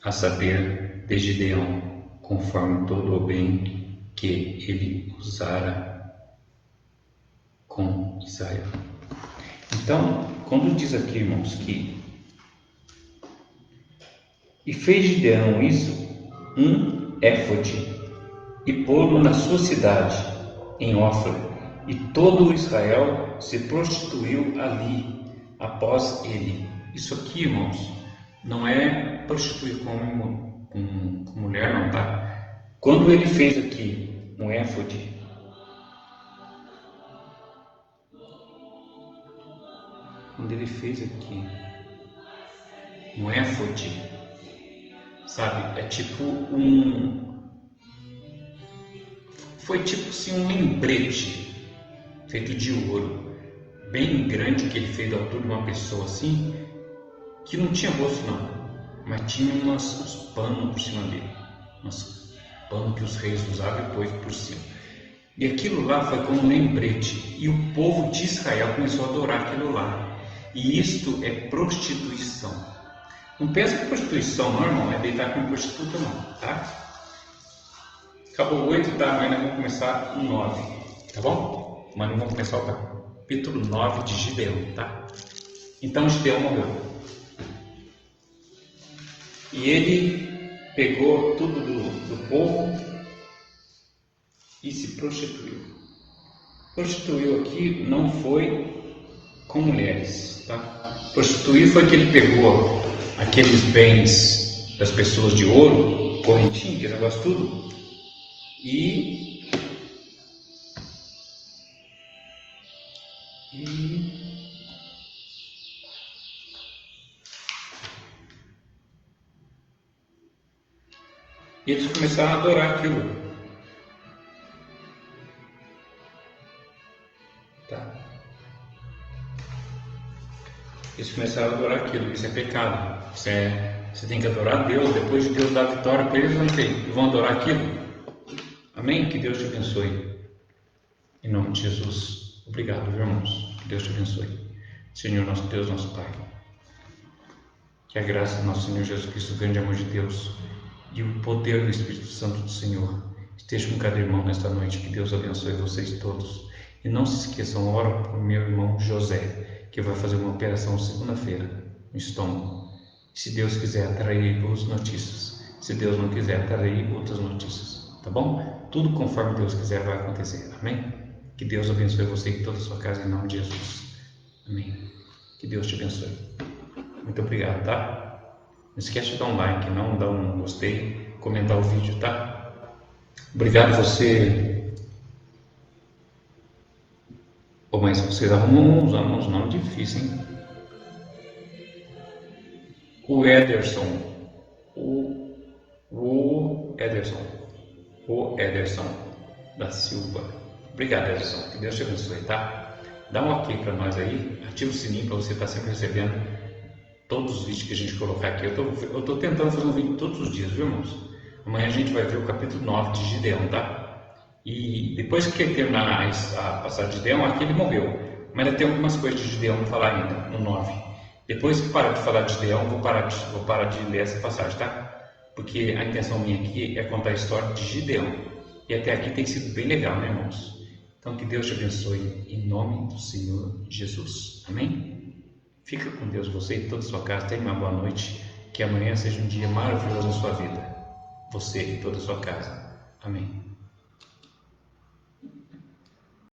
a saber, de Gideão, conforme todo o bem que ele usara com Israel. Então, quando diz aqui, irmãos, que e fez Gideão isso, um éfode, e pô-lo na sua cidade, em Ofra, e todo Israel se prostituiu ali após ele. Isso aqui, irmãos, não é prostituir com mulher, não, tá? Quando ele fez aqui um éfode, sabe, é tipo foi tipo assim um lembrete feito de ouro, bem grande, que ele fez da altura de uma pessoa assim, que não tinha rosto não, mas tinha uns panos por cima dele, uns panos que os reis usavam depois por cima. E aquilo lá foi como um lembrete, e o povo de Israel começou a adorar aquilo lá. E isto é prostituição. Não pensa que prostituição, não, irmão, é deitar com prostituta, não, tá? Acabou 8, tá? Mas nós vamos começar o 9, tá bom? Mas nós vamos começar o capítulo 9 de Gideão, tá? Então Gideão morreu. E ele pegou tudo do povo e se prostituiu. Prostituiu aqui não foi com mulheres, tá? Prostituir foi que ele pegou aqueles bens das pessoas de ouro, correntinho, aquele negócio tudo, e eles começaram a adorar aquilo. Tá? Eles começaram a adorar aquilo. Isso é pecado. Você tem que adorar a Deus. Depois de Deus dar a vitória para eles, vão adorar aquilo. Amém? Que Deus te abençoe. Em nome de Jesus. Obrigado, irmãos. Que Deus te abençoe. Senhor, nosso Deus, nosso Pai. Que a graça do nosso Senhor Jesus Cristo, o grande amor de Deus e o poder do Espírito Santo do Senhor esteja com cada irmão nesta noite. Que Deus abençoe vocês todos. E não se esqueçam, ora por meu irmão José, que vai fazer uma operação segunda-feira no estômago. Se Deus quiser, trarei boas notícias. Se Deus não quiser, trarei outras notícias. Tá bom? Tudo conforme Deus quiser vai acontecer. Amém? Que Deus abençoe você e toda a sua casa em nome de Jesus. Amém. Que Deus te abençoe. Muito obrigado, tá? Não esquece de dar um like, não dá um gostei, comentar o vídeo, tá? Obrigado você. Oh, mas vocês arrumam uns nomes difíceis, hein? O Ederson. O Ederson da Silva. Obrigado, Ederson. Que Deus te abençoe, tá? Dá um ok para nós aí, ativa o sininho para você estar sempre recebendo todos os vídeos que a gente colocar aqui. Eu tô tentando fazer um vídeo todos os dias, viu, irmãos? Amanhã a gente vai ver o capítulo 9 de Gideão, tá? E depois que ele terminar a passagem de Gideão, aqui ele morreu. Mas ainda tem algumas coisas de Gideão para falar ainda, no 9. Depois que parar de falar de Gideão, vou parar de ler essa passagem, tá? Porque a intenção minha aqui é contar a história de Gideão. E até aqui tem sido bem legal, né, irmãos? Então que Deus te abençoe em nome do Senhor Jesus. Amém? Fica com Deus, você e toda a sua casa. Tenha uma boa noite. Que amanhã seja um dia maravilhoso na sua vida. Você e toda a sua casa. Amém.